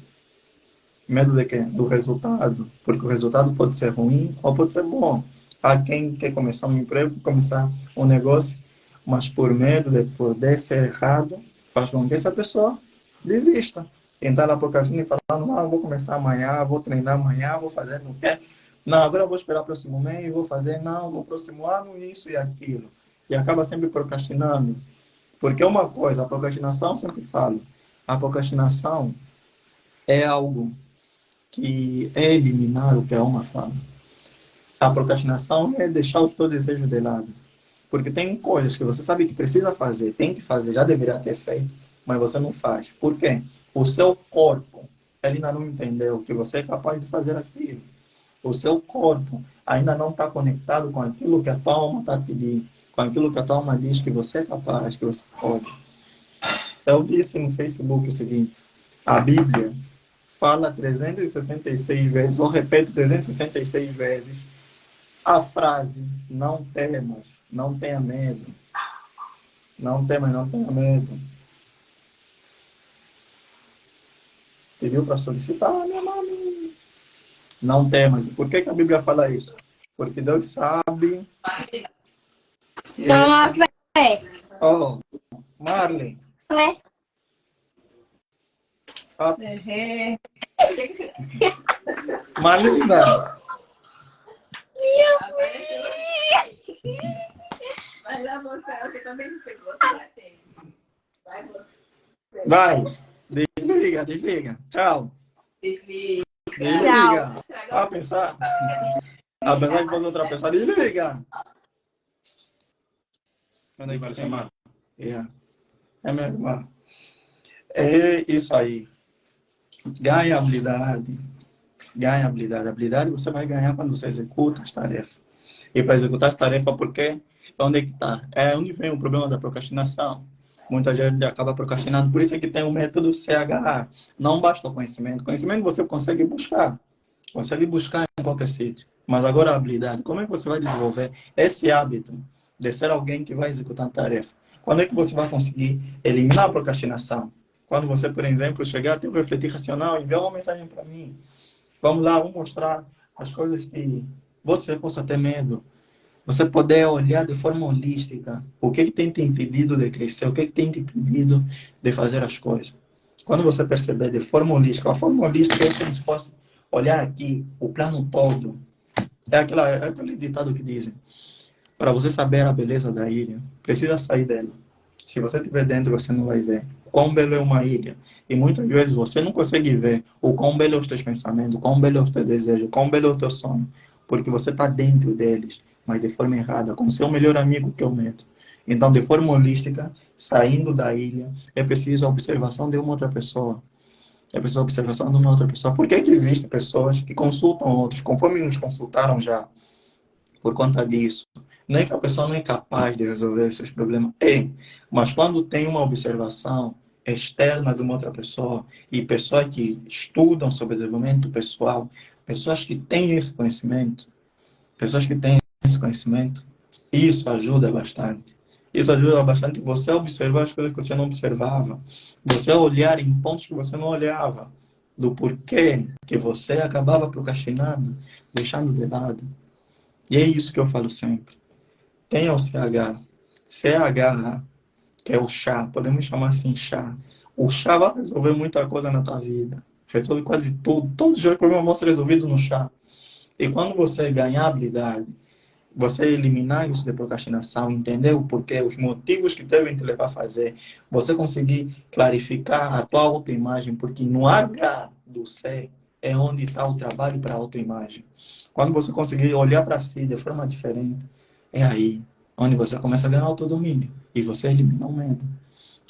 Medo de quê? Do resultado. Porque o resultado pode ser ruim ou pode ser bom. Há quem quer começar um emprego, começar um negócio, mas por medo de poder ser errado, faz com que essa pessoa desista. Então ela procrastina e fala, não, eu vou começar amanhã, vou treinar amanhã, vou fazer no quê? Não, agora eu vou esperar o próximo mês, vou fazer, não, no próximo ano, isso e aquilo. E acaba sempre procrastinando. Porque uma coisa, a procrastinação, sempre falo, a procrastinação é algo que é eliminar o que a alma fala. A procrastinação é deixar o teu desejo de lado. Porque tem coisas que você sabe que precisa fazer, tem que fazer, já deveria ter feito, mas você não faz. Por quê? O seu corpo, ele ainda não entendeu que você é capaz de fazer aquilo. O seu corpo ainda não está conectado com aquilo que a tua alma está pedindo, com aquilo que a tua alma diz que você é capaz, que você pode. Eu disse no Facebook o seguinte, a Bíblia fala 366 vezes, ou repete 366 vezes, a frase, não temas, não tenha medo. Não temas, não tenha medo. Pediu para solicitar, minha mãe. Não temas. Por que a Bíblia fala isso? Porque Deus sabe. Toma fé. Oh, Marley. Fé. Marlinda. Minha mãe. Vai lá mostrar, você também não pegou, vai você. Vai. Desliga, desliga. Tchau. Desliga. Desliga. A pensar. A pensar que fosse outra pessoa. Desliga. Onde é que vai chamar? É minha irmã. É isso aí. Ganha habilidade. Ganha habilidade. Habilidade você vai ganhar quando você executa as tarefas. E para executar as tarefas, por quê? Onde é que está? É onde vem o problema da procrastinação. Muita gente acaba procrastinando. Por isso é que tem o método CH. Não basta o conhecimento. Conhecimento você consegue buscar. Consegue buscar em qualquer sítio. Mas agora a habilidade, como é que você vai desenvolver esse hábito de ser alguém que vai executar a tarefa? Quando é que você vai conseguir eliminar a procrastinação? Quando você, por exemplo, chegar a ter um refletir racional e enviar uma mensagem para mim. Vamos lá, vamos mostrar as coisas que você possa ter medo. Você poder olhar de forma holística o que tem te impedido de crescer, o que tem te impedido de fazer as coisas. Quando você perceber de forma holística, a forma holística é como se fosse olhar aqui o plano todo. É aquele ditado que dizem, para você saber a beleza da ilha, precisa sair dela. Se você estiver dentro, você não vai ver quão belo é uma ilha. E muitas vezes você não consegue ver o quão belo é os teus pensamentos, o quão belo é o teu desejo, o quão belo é o teu sonho. Porque você está dentro deles, mas de forma errada, com seu melhor amigo que é o medo. Então, de forma holística, saindo da ilha, é preciso a observação de uma outra pessoa. É preciso a observação de uma outra pessoa. Por que que existem pessoas que consultam outros, conforme nos consultaram já? Por conta disso. Não é que a pessoa não é capaz de resolver os seus problemas. É, mas quando tem uma observação externa de uma outra pessoa e pessoas que estudam sobre desenvolvimento pessoal, pessoas que têm esse conhecimento, pessoas que têm esse conhecimento, isso ajuda bastante. Isso ajuda bastante você a observar as coisas que você não observava, você a olhar em pontos que você não olhava, do porquê que você acabava procrastinando, deixando de lado. E é isso que eu falo sempre. Tenha o CH. CH, que é o chá, podemos chamar assim chá. O chá vai resolver muita coisa na tua vida. Resolve quase tudo. Todos os problemas vão ser resolvidos no chá. E quando você ganhar habilidade, você eliminar isso de procrastinação, entender o porquê, os motivos que devem te levar a fazer, você conseguir clarificar a tua autoimagem, porque no H do C é onde está o trabalho para a autoimagem. Quando você conseguir olhar para si de forma diferente, é aí onde você começa a ganhar autodomínio e você elimina o medo.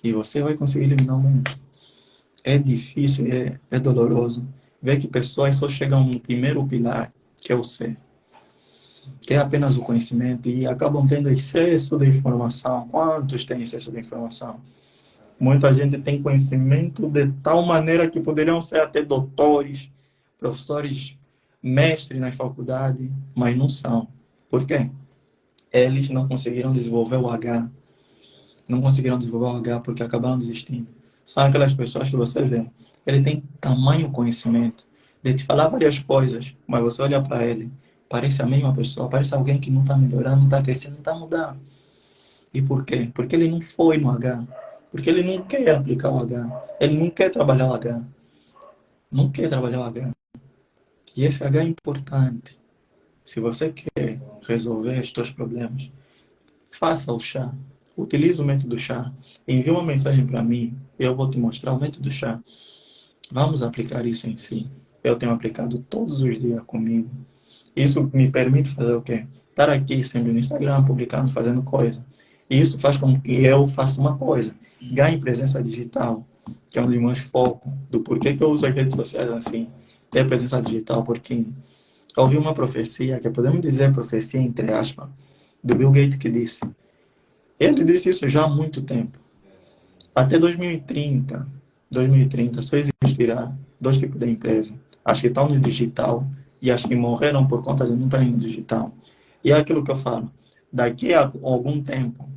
E você vai conseguir eliminar o medo. É difícil, é doloroso ver que pessoas só chegam no primeiro pilar, que é o ser, que é apenas o conhecimento, e acabam tendo excesso de informação. Quantos têm excesso de informação? Muita gente tem conhecimento de tal maneira que poderiam ser até doutores, professores, mestres na faculdade, mas não são. Por quê? Eles não conseguiram desenvolver o H. Não conseguiram desenvolver o H porque acabaram desistindo. São aquelas pessoas que você vê. Ele tem tamanho conhecimento de te falar várias coisas, mas você olha para ele, parece a mesma pessoa, parece alguém que não está melhorando, não está crescendo, não está mudando. E por quê? Porque ele não foi no H. Porque ele não quer aplicar o H. Ele não quer trabalhar o H. Não quer trabalhar o H. E esse H é importante. Se você quer resolver os seus problemas, faça o chá. Utilize o método chá. Envie uma mensagem para mim. Eu vou te mostrar o método chá. Vamos aplicar isso em si. Eu tenho aplicado todos os dias comigo. Isso me permite fazer o quê? Estar aqui sempre no Instagram, publicando, fazendo coisa. E isso faz com que eu faça uma coisa. Ganhe presença digital, que é onde mais foco do porquê que eu uso as redes sociais assim. Ter presença digital, porque eu ouvi uma profecia, que podemos dizer profecia entre aspas, do Bill Gates que disse. Ele disse isso já há muito tempo. Até 2030 só existirá dois tipos de empresa. As que estão no digital e as que morreram por conta de não estarem no digital. E é aquilo que eu falo. Daqui a algum tempo,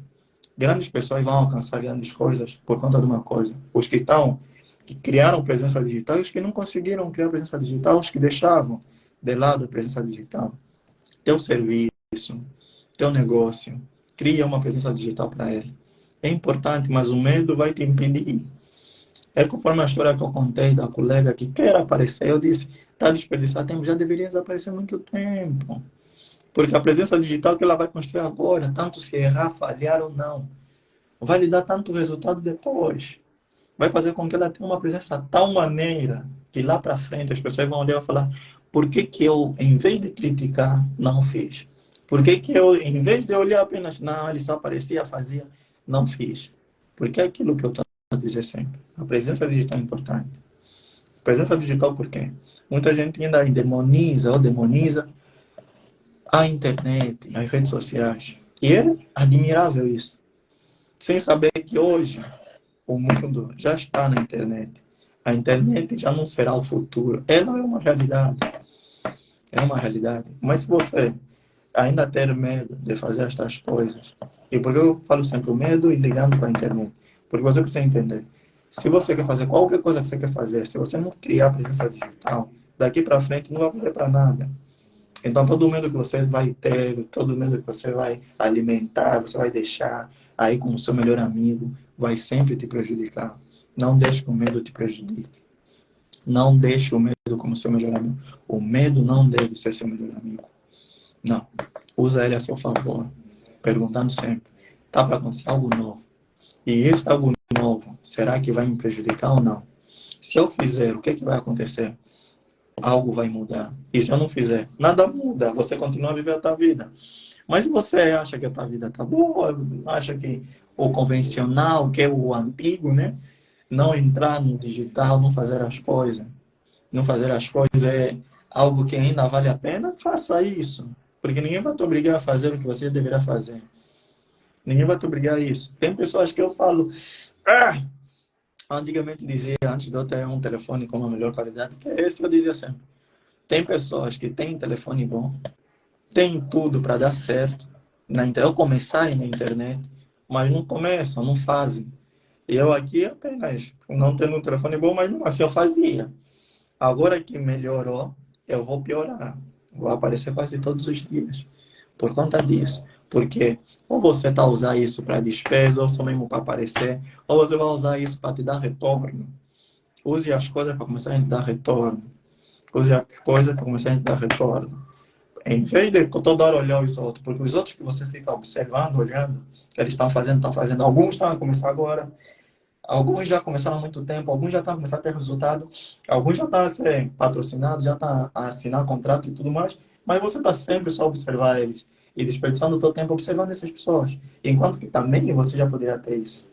grandes pessoas vão alcançar grandes coisas por conta de uma coisa. Os que criaram presença digital e os que não conseguiram criar presença digital, os que deixavam de lado a presença digital. Teu serviço, teu negócio, cria uma presença digital para ele. É importante, mas o medo vai te impedir. É conforme a história que eu contei da colega que quer aparecer. Eu disse, está desperdiçado tempo, já deveria desaparecer há muito tempo. Porque a presença digital que ela vai construir agora, tanto se errar, falhar ou não, vai lhe dar tanto resultado depois. Vai fazer com que ela tenha uma presença de tal maneira que lá para frente as pessoas vão olhar e falar: por que que eu, em vez de criticar, não fiz? Por que que eu, em vez de olhar apenas, não, ele só aparecia, fazia, não fiz? Porque é aquilo que eu estou a dizer sempre. A presença digital é importante. Presença digital por quê? Muita gente ainda demoniza ou demoniza a internet, as redes sociais. E é admirável isso. Sem saber que hoje o mundo já está na internet. A internet já não será o futuro. Ela é uma realidade. É uma realidade. Mas se você ainda ter medo de fazer estas coisas, e por que eu falo sempre o medo e ligando com a internet? Porque você precisa entender. Se você quer fazer qualquer coisa que você quer fazer, se você não criar presença digital, daqui para frente não vai valer para nada. Então, todo medo que você vai ter, todo medo que você vai alimentar, você vai deixar aí como seu melhor amigo, vai sempre te prejudicar. Não deixe que o medo te prejudique. Não deixe o medo como seu melhor amigo. O medo não deve ser seu melhor amigo. Não. Usa ele a seu favor. Perguntando sempre: tá para acontecer algo novo? E esse algo novo, será que vai me prejudicar ou não? Se eu fizer, o que, que vai acontecer? Algo vai mudar. E se eu não fizer, nada muda. Você continua a viver a tua vida. Mas se você acha que a tua vida tá boa, acha que o convencional, que é o antigo, né? Não entrar no digital, não fazer as coisas. Não fazer as coisas é algo que ainda vale a pena, faça isso. Porque ninguém vai te obrigar a fazer o que você deverá fazer. Ninguém vai te obrigar a isso. Tem pessoas que eu falo, ah, antigamente dizia, antes de eu ter um telefone com uma melhor qualidade, que é esse eu dizia sempre. Tem pessoas que têm telefone bom, têm tudo para dar certo, ou começarem na internet, mas não começam, não fazem. E eu aqui apenas, não tendo um telefone bom, mas não assim eu fazia. Agora que melhorou, eu vou piorar. Vou aparecer quase todos os dias. Por conta disso. Porque ou você está usando isso para despesa, ou só mesmo para aparecer, ou você vai usar isso para te dar retorno. Use as coisas para começar a te dar retorno. Use as coisas para começar a te dar retorno. Em vez de toda hora olhar os outros, porque os outros que você fica observando, olhando, que eles estão fazendo, estão fazendo. Alguns estão a começar agora, alguns já começaram há muito tempo, alguns já estão começando a ter resultado, alguns já estão a ser patrocinados, já estão a assinar contrato e tudo mais, mas você está sempre só a observar eles e desperdiçando o seu tempo observando essas pessoas. Enquanto que também você já poderia ter isso.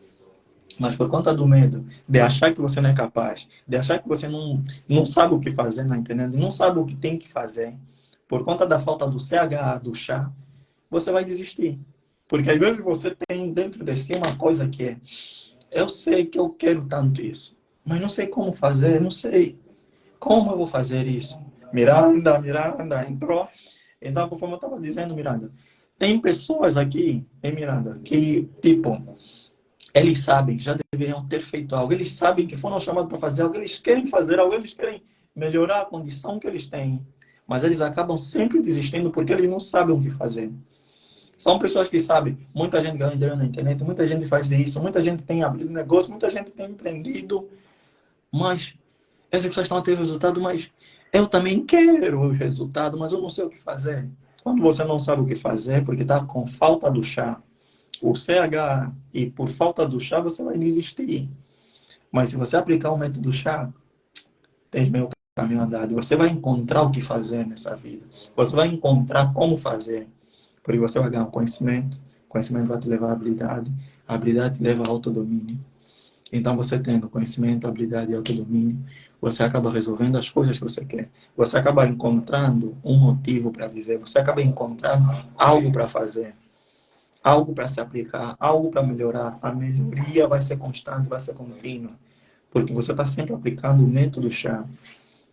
Mas por conta do medo, de achar que você não é capaz, de achar que você não sabe o que fazer na internet, não sabe o que tem que fazer, por conta da falta do CH, do chá, você vai desistir. Porque às vezes você tem dentro de si uma coisa que é eu sei que eu quero tanto isso, mas não sei como fazer, não sei como eu vou fazer isso. Miranda, entrou. Então, conforme eu estava dizendo, Miranda, tem pessoas aqui em Miranda que, tipo, eles sabem, já deveriam ter feito algo, eles sabem que foram chamados para fazer algo, eles querem fazer algo, eles querem melhorar a condição que eles têm, mas eles acabam sempre desistindo porque eles não sabem o que fazer. São pessoas que sabem, muita gente ganha dinheiro na internet, muita gente faz isso, muita gente tem abrido negócio, muita gente tem empreendido, mas essas pessoas estão a ter resultado, mas eu também quero o resultado, mas eu não sei o que fazer. Quando você não sabe o que fazer, porque está com falta do chá, o CH, e por falta do chá você vai desistir. Mas se você aplicar o método chá, tem meio caminho andado. Você vai encontrar o que fazer nessa vida. Você vai encontrar como fazer. Porque você vai ganhar conhecimento. Conhecimento vai te levar à habilidade. A habilidade te leva ao autodomínio. Então, você tendo conhecimento, habilidade e autodomínio, você acaba resolvendo as coisas que você quer. Você acaba encontrando um motivo para viver. Você acaba encontrando algo para fazer. Algo para se aplicar. Algo para melhorar. A melhoria vai ser constante, vai ser contínua. Porque você está sempre aplicando o método chá.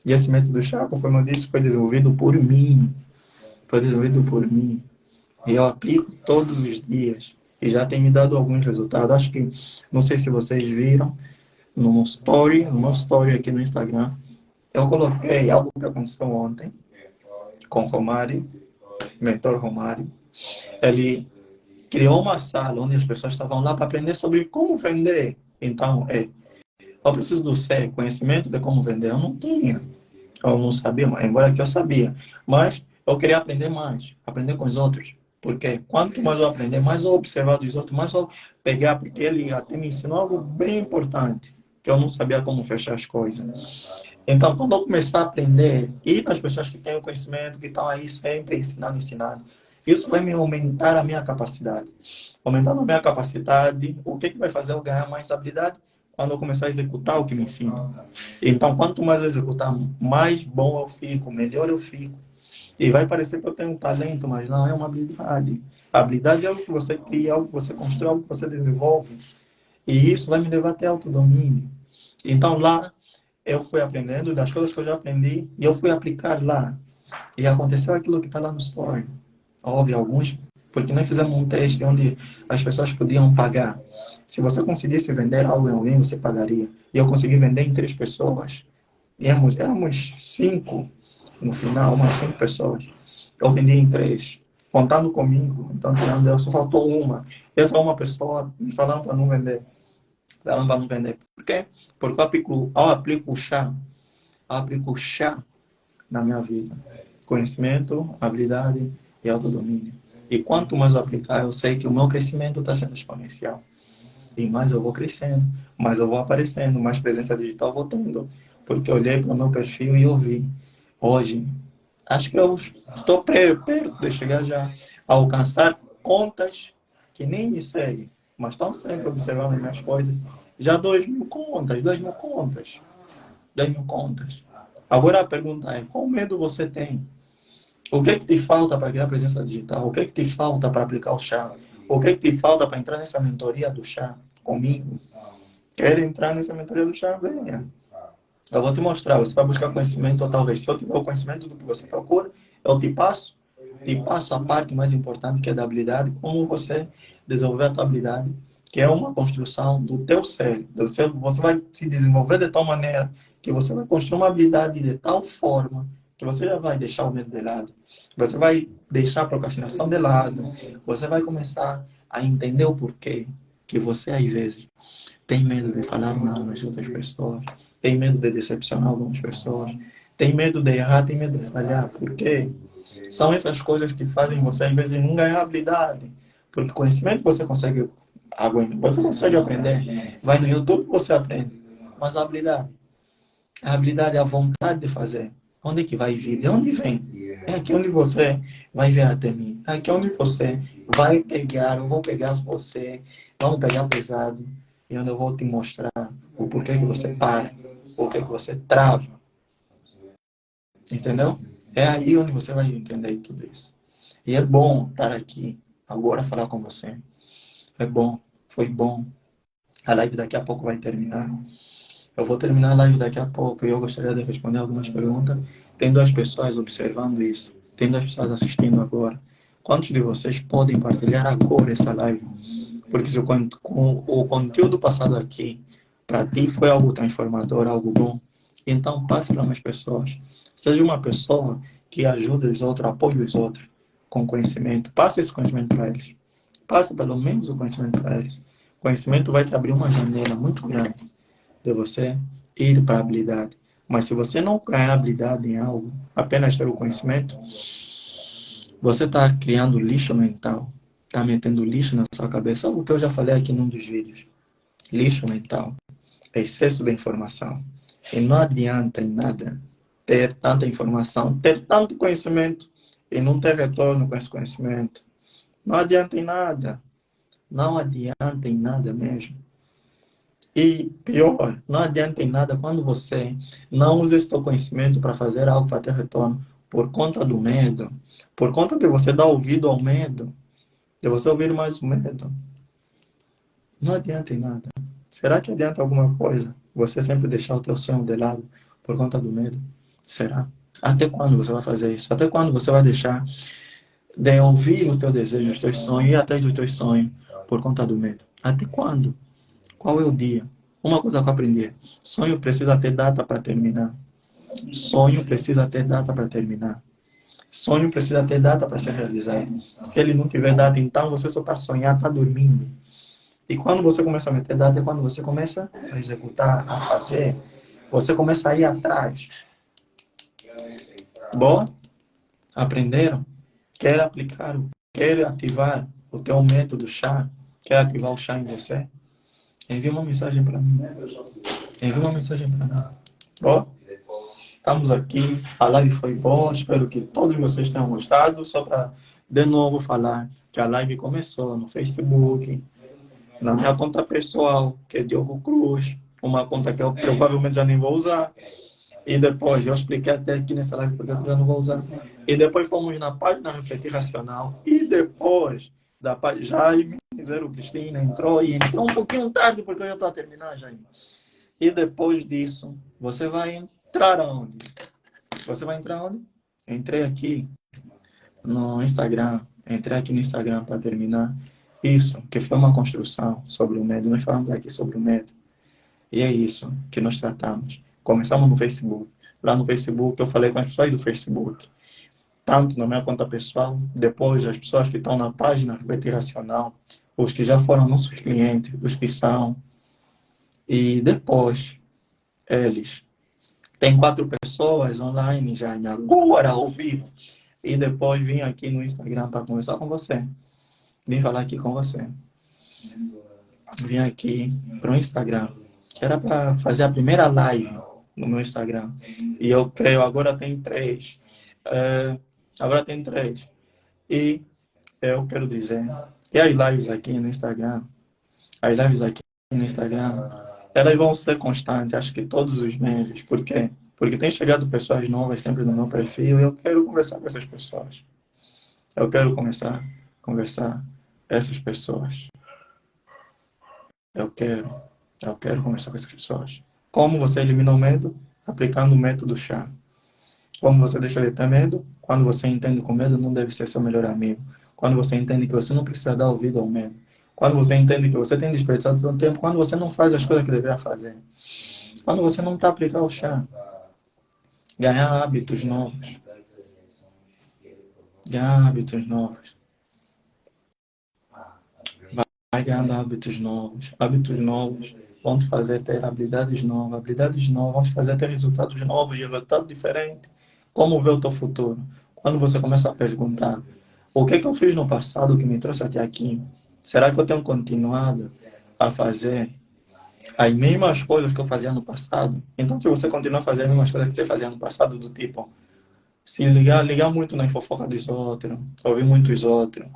E esse método chá, conforme eu disse, foi desenvolvido por mim. Foi desenvolvido por mim. E eu aplico todos os dias. E já tem me dado alguns resultados. Acho que, não sei se vocês viram, no meu story aqui no Instagram, eu coloquei algo que aconteceu ontem com o Romário, mentor Romário. Ele criou uma sala onde as pessoas estavam lá para aprender sobre como vender. Então, eu preciso do conhecimento de como vender. Eu não tinha. Eu não sabia, embora que eu sabia. Mas eu queria aprender mais, aprender com os outros. Porque quanto mais eu aprender, mais eu observar dos outros, mais eu pegar, porque ele até me ensinou algo bem importante, que eu não sabia como fechar as coisas. Então, quando eu começar a aprender, e nas pessoas que têm o conhecimento, que estão aí sempre ensinando, isso vai me aumentar a minha capacidade. Aumentando a minha capacidade, o que vai fazer eu ganhar mais habilidade? Quando eu começar a executar o que me ensina. Então, quanto mais eu executar, mais bom eu fico, melhor eu fico. E vai parecer que eu tenho um talento, mas não, é uma habilidade. A habilidade é algo que você cria, algo que você constrói, algo que você desenvolve. E isso vai me levar até autodomínio. Então, lá, eu fui aprendendo das coisas que eu já aprendi e eu fui aplicar lá. E aconteceu aquilo que está lá no story. Houve alguns, porque nós fizemos um teste onde as pessoas podiam pagar. Se você conseguisse vender algo em alguém, você pagaria. E eu consegui vender em 3 pessoas. Éramos 5 no final, umas 5 pessoas. Eu vendi em 3, contando comigo. Então, tirando eu, só faltou uma. Essa uma pessoa me falaram para não vender. Falaram para não vender. Por quê? Porque eu aplico o chá na minha vida. Conhecimento, habilidade e autodomínio. E quanto mais eu aplicar, eu sei que o meu crescimento está sendo exponencial. E mais eu vou crescendo, mais eu vou aparecendo, mais presença digital eu vou tendo. Porque eu olhei para o meu perfil e eu vi. Hoje, acho que eu estou perto de chegar já a alcançar contas que nem me seguem, mas estão sempre observando as minhas coisas. Já 2.000 contas, 2.000 contas, 2.000 contas. Agora a pergunta é, qual medo você tem? O que é que te falta para criar presença digital? O que é que te falta para aplicar o chá? O que é que te falta para entrar nessa mentoria do chá comigo? Quer entrar nessa mentoria do chá? Venha. Eu vou te mostrar. Você vai buscar conhecimento, ou talvez se eu tiver o conhecimento do que você procura, eu te passo a parte mais importante que é da habilidade, como você desenvolver a tua habilidade, que é uma construção do teu cérebro. Você vai se desenvolver de tal maneira que você vai construir uma habilidade de tal forma que você já vai deixar o medo de lado. Você vai deixar a procrastinação de lado. Você vai começar a entender o porquê que você, às vezes, tem medo de falar não nas outras pessoas, tem medo de decepcionar algumas pessoas, tem medo de errar, tem medo de falhar. Por quê? São essas coisas que fazem você, às vezes, não ganhar habilidade. Porque conhecimento você consegue aprender. Vai no YouTube, você aprende. Mas a habilidade é a vontade de fazer. Onde é que vai vir? De onde vem? É aqui onde você vai ver até mim. É aqui onde você vai pegar, eu vou pegar você, vamos pegar pesado, e onde eu vou te mostrar o porquê que você para, o porquê que você trava. Entendeu? É aí onde você vai entender tudo isso. E é bom estar aqui agora falar com você. É bom, foi bom. A live daqui a pouco vai terminar. Eu vou terminar a live daqui a pouco e eu gostaria de responder algumas perguntas. Tendo as pessoas observando isso, tendo as pessoas assistindo agora. Quantos de vocês podem partilhar agora essa live? Porque se o conteúdo passado aqui para ti foi algo transformador, algo bom, então passe para mais pessoas. Seja uma pessoa que ajuda os outros, apoie os outros com conhecimento. Passe esse conhecimento para eles. Passe pelo menos o conhecimento para eles. O conhecimento vai te abrir uma janela muito grande de você ir para a habilidade. Mas se você não ganhar habilidade em algo, apenas ter o conhecimento, você está criando lixo mental. Está metendo lixo na sua cabeça. Algo que eu já falei aqui num dos vídeos. Lixo mental é excesso de informação. E não adianta em nada ter tanta informação, ter tanto conhecimento e não ter retorno com esse conhecimento. Não adianta em nada. Não adianta em nada mesmo. E pior, não adianta em nada quando você não usa esse seu conhecimento para fazer algo para ter retorno por conta do medo, por conta de você dar ouvido ao medo, de você ouvir mais o medo. Não adianta em nada. Será que adianta alguma coisa você sempre deixar o teu sonho de lado por conta do medo? Será? Até quando você vai fazer isso? Até quando você vai deixar de ouvir o teu desejo, os teus sonhos e atrás dos teus sonhos por conta do medo? Até quando? Qual é o dia? Uma coisa que eu aprendi: sonho precisa ter data para terminar. Sonho precisa ter data para terminar. Sonho precisa ter data para ser realizado. Se ele não tiver data, então você só está sonhando, está dormindo. E quando você começa a meter data, é quando você começa a executar, a fazer, você começa a ir atrás. Bom, aprenderam? Quer aplicar, quer ativar o teu método chá? Quer ativar o chá em você? Envie uma mensagem para mim. Envie uma mensagem para mim. Bom, estamos aqui. A live foi boa. Espero que todos vocês tenham gostado. Só para, de novo, falar que a live começou no Facebook, na minha conta pessoal, que é Diogo Cruz. Uma conta que eu provavelmente já nem vou usar. E depois, eu expliquei até aqui nessa live porque eu já não vou usar. E depois fomos na página Refletir Racional. E depois da página, Jaime Zero Cristina entrou e entrou um pouquinho tarde porque eu já estou a terminar, Jaime. E depois disso, você vai entrar aonde? Você vai entrar onde? Entrei aqui no Instagram, entrei aqui no Instagram para terminar isso, que foi uma construção sobre o medo. Nós falamos aqui sobre o medo. E é isso que nós tratamos. Começamos no Facebook. Lá no Facebook, eu falei com as pessoas do Facebook, tanto na minha conta pessoal, depois as pessoas que estão na página Refletir Racional, os que já foram nossos clientes, os que são, e depois eles. Tem 4 pessoas online já, agora ao vivo. E depois vim aqui no Instagram para conversar com você. Vim falar aqui com você. Vim aqui para o Instagram. Era para fazer a primeira live no meu Instagram. E eu creio, agora tem 3. Agora tem 3. E eu quero dizer, e as lives aqui no Instagram, as lives aqui no Instagram, elas vão ser constantes, acho que todos os meses. Por quê? Porque tem chegado pessoas novas sempre no meu perfil e eu quero conversar com essas pessoas. Eu quero começar a conversar com essas pessoas. Eu quero conversar com essas pessoas. Como você elimina o medo? Aplicando o método chá. Como você deixa de ter medo? Quando você entende que o medo não deve ser seu melhor amigo. Quando você entende que você não precisa dar ouvido ao medo. Quando você entende que você tem desperdiçado seu tempo. Quando você não faz as coisas que deveria fazer. Quando você não está aplicando o chá. Ganhar hábitos novos. Ganhar hábitos novos. Vai ganhando hábitos novos. Hábitos novos vão te fazer ter habilidades novas. Habilidades novas vão te fazer ter resultados novos e resultados diferentes. Como ver o teu futuro? Quando você começa a perguntar, o que é que eu fiz no passado que me trouxe até aqui? Será que eu tenho continuado a fazer as mesmas coisas que eu fazia no passado? Então, se você continuar a fazer as mesmas coisas que você fazia no passado, do tipo, se ligar muito na fofoca dos outros, ouvir muito os outros,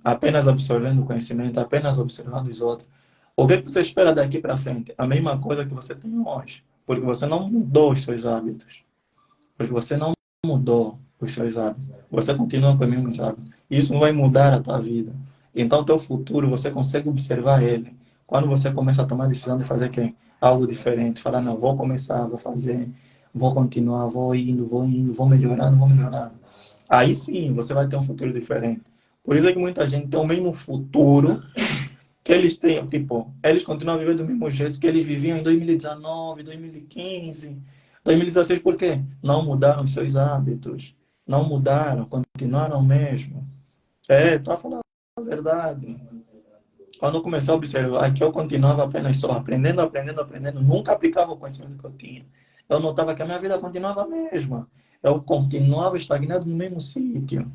apenas absorvendo o conhecimento, apenas observando os outros, o que é que você espera daqui para frente? A mesma coisa que você tem hoje, porque você não mudou os seus hábitos. Porque você não mudou os seus hábitos. Você continua com os mesmos hábitos. E isso não vai mudar a tua vida. Então, o teu futuro, você consegue observar ele. Quando você começa a tomar a decisão de fazer quem? Algo diferente. Falar, não, vou começar, vou fazer, vou continuar, vou indo, vou melhorando, vou melhorando. Aí sim, você vai ter um futuro diferente. Por isso é que muita gente tem o mesmo futuro que eles têm. Tipo, eles continuam vivendo do mesmo jeito que eles viviam em 2019, 2015... 2016, por quê? Não mudaram os seus hábitos. Não mudaram, continuaram mesmo. Estou a falar a verdade. Quando eu comecei a observar que eu continuava apenas só aprendendo, nunca aplicava o conhecimento que eu tinha. Eu notava que a minha vida continuava a mesma. Eu continuava estagnado no mesmo sítio.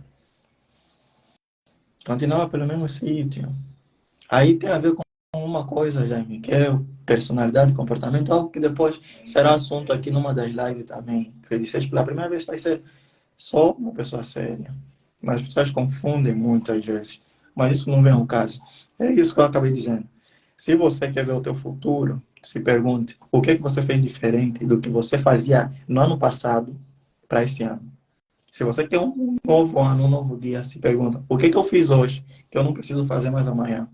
Continuava pelo mesmo sítio. Aí tem a ver com uma coisa, Jaime, que é personalidade e comportamento, algo que depois será assunto aqui numa das lives também. Que eu disse, pela primeira vez está ser só uma pessoa séria. Mas as pessoas confundem muitas vezes. Mas isso não vem ao caso. É isso que eu acabei dizendo. Se você quer ver o teu futuro, se pergunte o que você fez diferente do que você fazia no ano passado para esse ano. Se você quer um novo ano, um novo dia, se pergunta o que eu fiz hoje que eu não preciso fazer mais amanhã.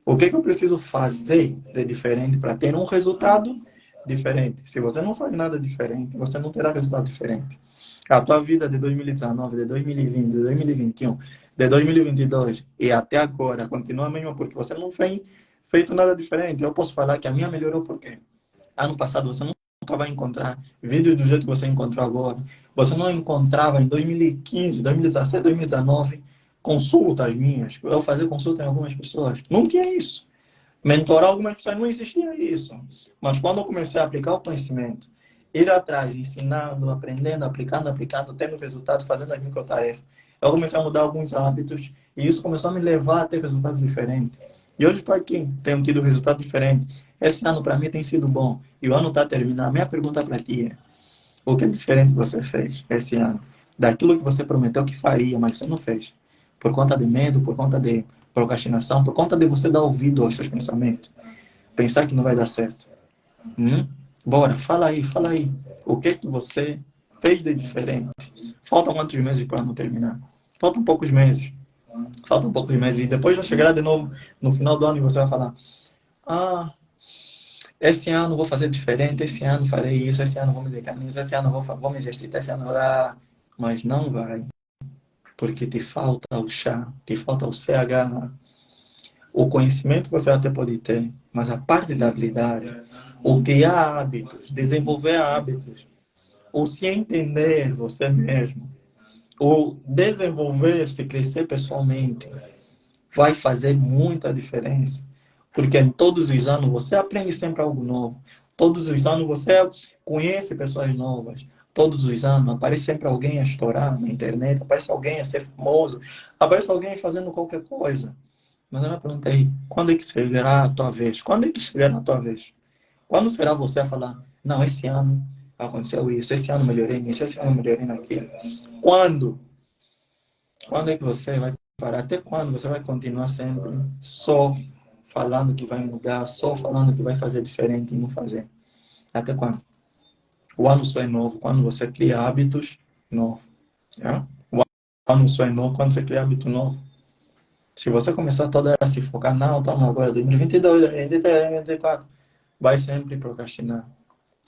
O que eu preciso fazer de diferente para ter um resultado diferente? Se você não faz nada diferente, você não terá resultado diferente. A tua vida de 2019, de 2020, de 2021, de 2022 e até agora continua a mesma porque você não fez feito nada diferente. Eu posso falar que a minha melhorou porque ano passado você nunca vai encontrar vídeos do jeito que você encontrou agora. Você não encontrava em 2015, 2017, 2019 consultas minhas. Eu fazia consulta em algumas pessoas. Não tinha isso. Mentorar algumas pessoas, não existia isso. Mas quando eu comecei a aplicar o conhecimento, ir atrás, ensinando, aprendendo, aplicando, tendo resultados, fazendo as microtarefas, eu comecei a mudar alguns hábitos e isso começou a me levar a ter resultados diferentes. E hoje estou aqui, tenho tido resultados diferentes. Esse ano para mim tem sido bom e o ano está terminando. Minha pergunta para ti é: o que é diferente você fez esse ano? Daquilo que você prometeu que faria, mas você não fez. Por conta de medo, por conta de procrastinação, por conta de você dar ouvido aos seus pensamentos. Pensar que não vai dar certo. Bora, fala aí, fala aí. O que que você fez de diferente? Faltam quantos meses para não terminar? Faltam poucos meses. Faltam poucos meses. E depois já chegará de novo no final do ano e você vai falar: ah, Esse ano vou fazer diferente, esse ano farei isso, esse ano vou me dedicar nisso, esse ano vou me exercitar, esse ano lá. Mas não vai, porque te falta o chá, te falta o CH. O conhecimento você até pode ter, mas a parte da habilidade, o criar hábitos, desenvolver hábitos, ou se entender você mesmo, ou desenvolver-se, crescer pessoalmente, vai fazer muita diferença. Porque em todos os anos você aprende sempre algo novo. Todos os anos você conhece pessoas novas. Todos os anos aparece sempre alguém a estourar na internet, aparece alguém a ser famoso, aparece alguém fazendo qualquer coisa. Mas eu me perguntei, quando é que chegará a tua vez? Quando é que chegará a tua vez? Quando será você a falar, não, esse ano aconteceu isso, esse ano melhorei nisso, esse ano melhorei naquilo? Quando? Quando é que você vai parar? Até quando você vai continuar sempre só falando que vai mudar, só falando que vai fazer diferente e não fazer? Até quando? O ano só é novo quando você cria hábitos novos. Tá? O ano só é novo quando você cria hábito novo. Se você começar toda a se focar, não, estamos agora em 2022, 2023, 2024, vai sempre procrastinar.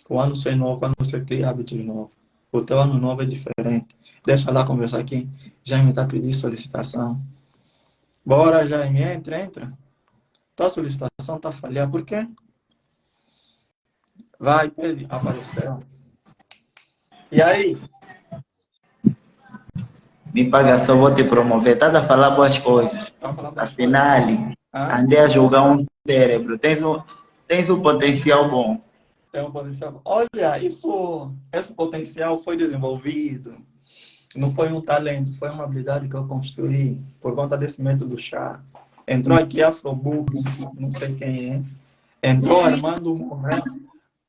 O ano só é novo quando você cria hábitos novos. O teu ano novo é diferente. Deixa lá conversar aqui. Jaime está pedindo solicitação. Bora, Jaime, entra. Tua solicitação está falhada. Por quê? Vai, pede. Apareceu. E aí? Me paga só, vou te promover. Estás a falar boas coisas. Tá falando das coisas. Afinal, Ah, andei a julgar um cérebro. Tens um potencial bom. tem um potencial. Olha, esse potencial foi desenvolvido. Não foi um talento, foi uma habilidade que eu construí por conta desse método chá. Entrou aqui Afrobooks, não sei quem é. Entrou Armando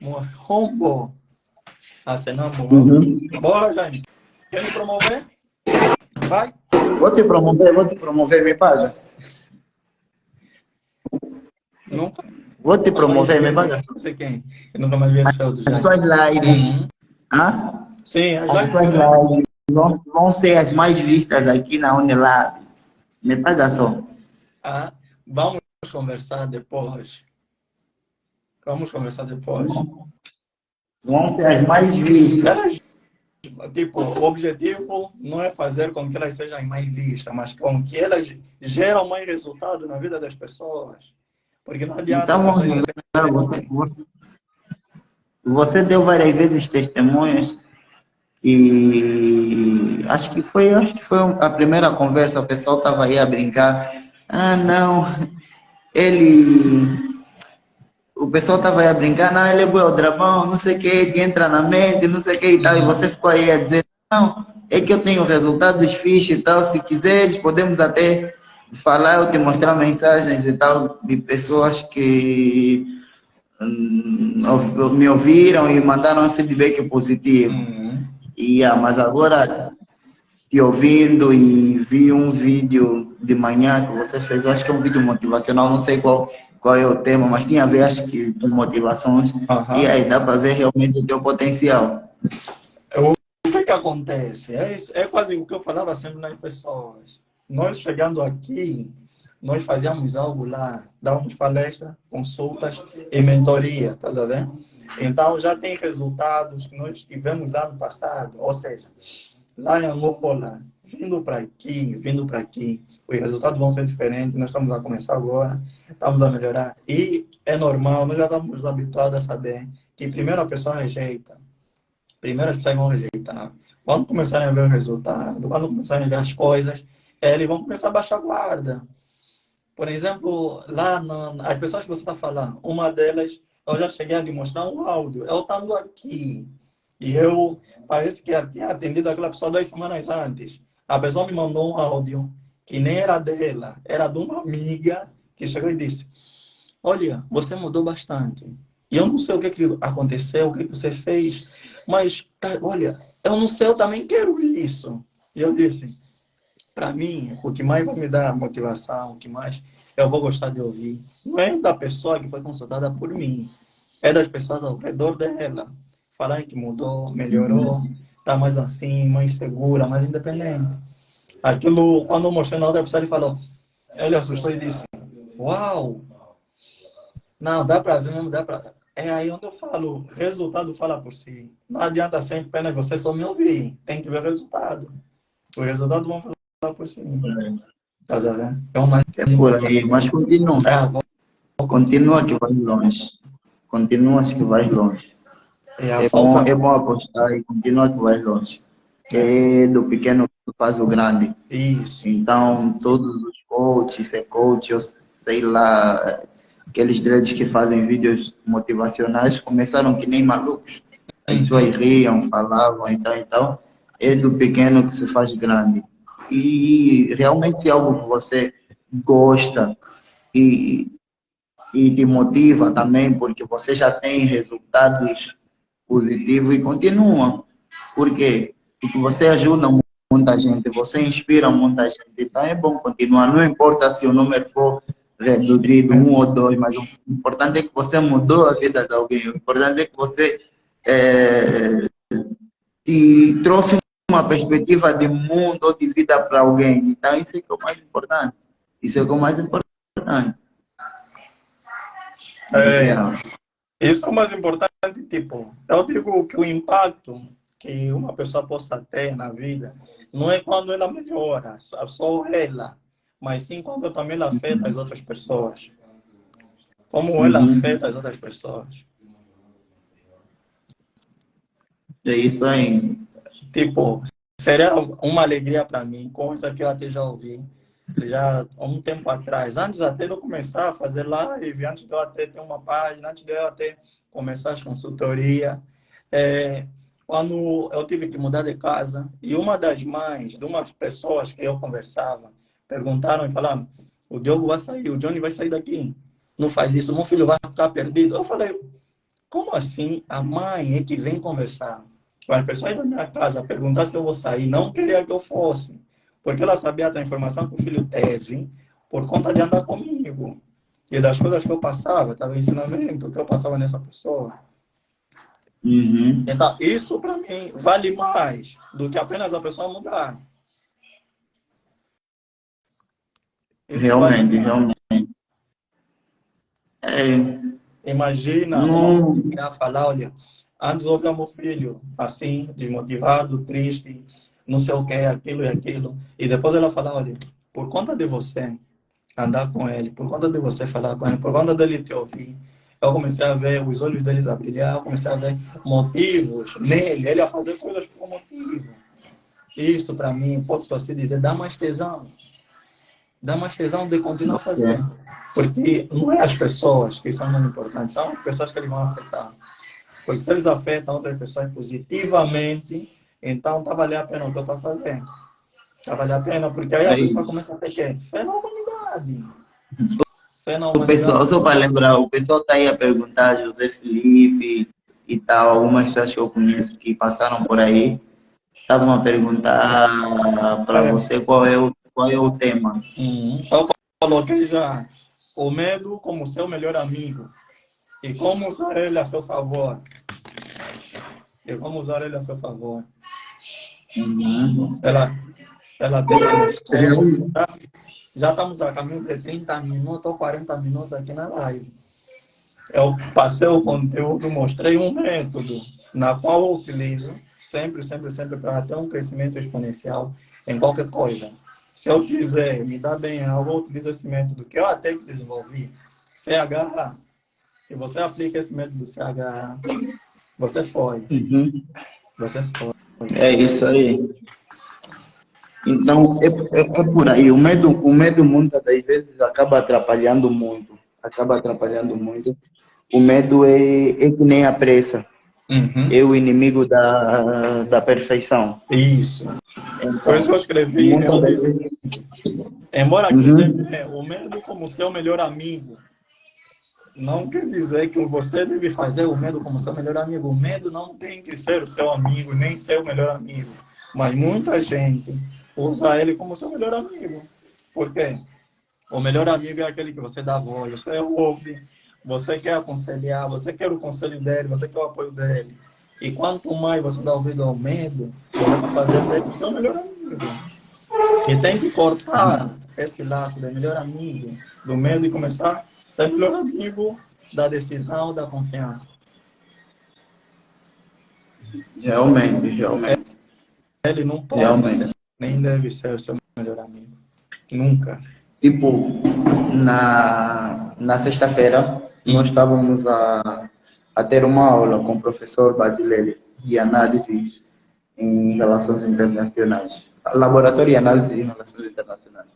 Morrombo. Acenando. Bora, Jaime. Quer me promover? Vai. Vou te promover, me paga. Nunca Vou te promover, me mais paga. vi, não sei quem. Eu nunca mais vi esse show do As Jaime. tuas lives, Uhum. Sim, as as tuas lives. lives vão ser as mais vistas aqui na Unilab. Me paga só. Ah, vamos conversar depois. Vamos conversar depois. Vão ser as mais vistas. Elas, tipo, o objetivo não é fazer com que elas sejam mais vistas, mas com que elas geram mais resultado na vida das pessoas. Porque não adianta Então as vamos pessoas lá, você deu várias vezes testemunhos e acho que foi a primeira conversa, o pessoal estava aí a brincar. Ah, não, ele o pessoal estava aí a brincar, não, ele é bué o dragão, não sei o que, que entra na mente, não sei o que e tal, e você ficou aí a dizer, não, é que eu tenho resultados fixos e tal, se quiseres podemos até falar, eu te mostrar mensagens e tal, de pessoas que me ouviram e mandaram um feedback positivo. Uhum. Mas agora, te ouvindo e vi um vídeo de manhã que você fez, eu acho que é um vídeo motivacional, não sei qual é o tema, mas tinha a ver, acho que com motivações, e aí dá para ver realmente o teu potencial. O que acontece? É quase o que eu falava sempre nas pessoas. Nós chegando aqui, nós fazíamos algo lá, dávamos palestra, consultas e mentoria, tá vendo? Então já tem resultados que nós tivemos lá no passado, ou seja, lá em Angola, vindo para aqui, os resultados vão ser diferentes, nós estamos a começar agora, estamos a melhorar. E é normal, nós já estamos habituados a saber que primeiro a pessoa rejeita, primeiro as pessoas vão rejeitar. Quando começarem a ver o resultado, quando começarem a ver as coisas, eles vão começar a baixar a guarda. Por exemplo, as pessoas que você está falando, uma delas, eu já cheguei a lhe mostrar um áudio. Eu estando aqui, e eu parece que eu tinha atendido aquela pessoa 2 semanas antes. A pessoa me mandou um áudio que nem era dela, era de uma amiga que chegou e disse: olha, você mudou bastante. E eu não sei o que aconteceu, o que você fez, mas, olha, eu não sei, eu também quero isso. E eu disse, para mim, o que mais vai me dar motivação, o que mais eu vou gostar de ouvir, não é da pessoa que foi consultada por mim, é das pessoas ao redor dela. Falar que mudou, melhorou, está mais assim, mais segura, mais independente. Aquilo, quando eu mostrei na outra pessoa, ele assustou e disse, uau! Não, dá para ver mesmo, dá para. É aí onde eu falo, resultado fala por si. Não adianta sempre apenas você só me ouvir. Tem que ver o resultado. O resultado vão falar por si. Tá vendo? É o mais É por aí, mas continua. É, vou Continua que vai longe. Continua que vai longe. é a falta. É bom apostar e continua que vai longe. É, É do pequeno que faz o grande. isso. Então, todos os coaches, coach, eu sei lá, aqueles dreads que fazem vídeos motivacionais começaram que nem malucos. As pessoas riam, falavam, então, é do pequeno que se faz grande. E realmente se é algo que você gosta e, e te motiva também, porque você já tem resultados positivos e continua. Por quê? Porque você ajuda muita gente, você inspira muita gente, então é bom continuar. Não importa se o número for reduzido, um ou dois, mas o importante é que você mudou a vida de alguém, o importante é que você te trouxe uma perspectiva de mundo ou de vida para alguém. Então isso é que é o mais importante. Isso é o mais importante. É, isso é o mais importante, tipo, eu digo que o impacto que uma pessoa possa ter na vida não é quando ela melhora, só ela, mas sim quando também ela afeta as outras pessoas. Como ela afeta as outras pessoas. É isso aí. Tipo, seria uma alegria para mim, coisa que eu até já ouvi, já há um tempo atrás, antes até de eu começar a fazer live, antes de eu até ter uma página, antes de eu até começar as consultorias, quando eu tive que mudar de casa, e uma das mães de umas pessoas que eu conversava, perguntaram e falaram, o Diogo vai sair, o Johnny vai sair daqui, não faz isso, meu filho vai ficar perdido. Eu falei, como assim a mãe é que vem conversar com as pessoas da minha casa, perguntar se eu vou sair, não queria que eu fosse, porque ela sabia da informação que o filho teve por conta de andar comigo e das coisas que eu passava, estava ensinamento que eu passava nessa pessoa. Então, isso para mim vale mais do que apenas a pessoa mudar. Isso Realmente, vale mais. realmente. Imagina uma mãe que ia falar, olha, antes ouvi meu filho assim, desmotivado, triste, não sei o que, aquilo e aquilo. E depois ela fala, olha, por conta de você andar com ele, por conta de você falar com ele, por conta dele te ouvir, eu comecei a ver os olhos deles a brilhar, eu comecei a ver motivos nele, ele a fazer coisas por motivo. Isso para mim, posso assim dizer, dá mais tesão. Dá mais tesão de continuar a fazer. Porque não é as pessoas que são muito importantes, são as pessoas que eles vão afetar. Porque se eles afetam outras pessoas positivamente, então está valendo a pena o que eu estou fazendo. Está valendo a pena, porque aí a pessoa começa a ter que fé na humanidade. Fé na O pessoal, humanidade. só para lembrar, o pessoal está aí a perguntar, José Felipe e tal, algumas pessoas que eu conheço que passaram por aí, estavam a perguntar para você qual é o tema. Eu coloquei já o medo como seu melhor amigo. E como usar ele a seu favor. E como usar ele a seu favor. Ela tem já estamos a caminho de 30 minutos ou 40 minutos aqui na live. Eu passei o conteúdo, mostrei um método na qual eu utilizo sempre para ter um crescimento exponencial em qualquer coisa. Se eu quiser me dar bem algo, eu utilizo esse método que eu até desenvolvi. CH. Se você aplica esse método CH, você foi. Você foi. É isso aí. Então, é por aí. O medo muitas das vezes acaba atrapalhando muito. O medo é que nem a pressa. É o inimigo da perfeição. Isso. Então, Por isso eu escrevi, eu disse, embora aqui o medo como seu melhor amigo, não quer dizer que você deve fazer o medo como seu melhor amigo. O medo não tem que ser o seu amigo, nem seu melhor amigo. Mas muita gente usa ele como seu melhor amigo. Por quê? O melhor amigo é aquele que você dá voz, você ouve, você quer aconselhar, você quer o conselho dele, você quer o apoio dele. E quanto mais você dá ouvido ao medo, você vai fazer dele o seu melhor amigo. E tem que cortar esse laço do melhor amigo, do medo e começar a ser melhor amigo da decisão ou da confiança? Realmente. Ele não pode ser, Realmente. nem deve ser o seu melhor amigo. Nunca. Tipo, na sexta-feira, nós estávamos a ter uma aula com o professor Basilele de análise em relações internacionais. Laboratório de análise em relações internacionais.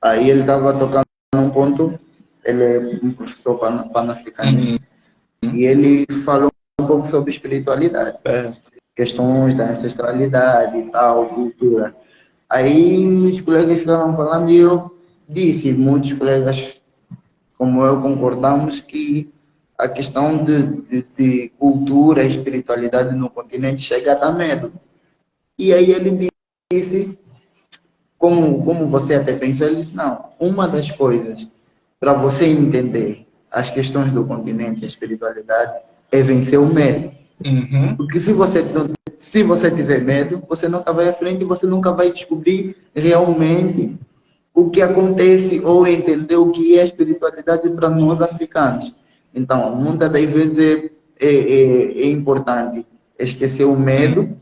Aí ele estava tocando num ponto, ele é um professor pan-africanista, e ele falou um pouco sobre espiritualidade, questões da ancestralidade e tal, cultura. Aí os colegas ficaram falando e eu disse, muitos colegas como eu concordamos que a questão de cultura e espiritualidade no continente chega a dar medo. E aí ele disse, como você até pensou, ele disse, não, uma das coisas para você entender as questões do continente e a espiritualidade é vencer o medo. Porque se você tiver medo, você nunca vai à frente e você nunca vai descobrir realmente o que acontece ou entender o que é a espiritualidade para nós africanos. Então, muitas das vezes é importante esquecer o medo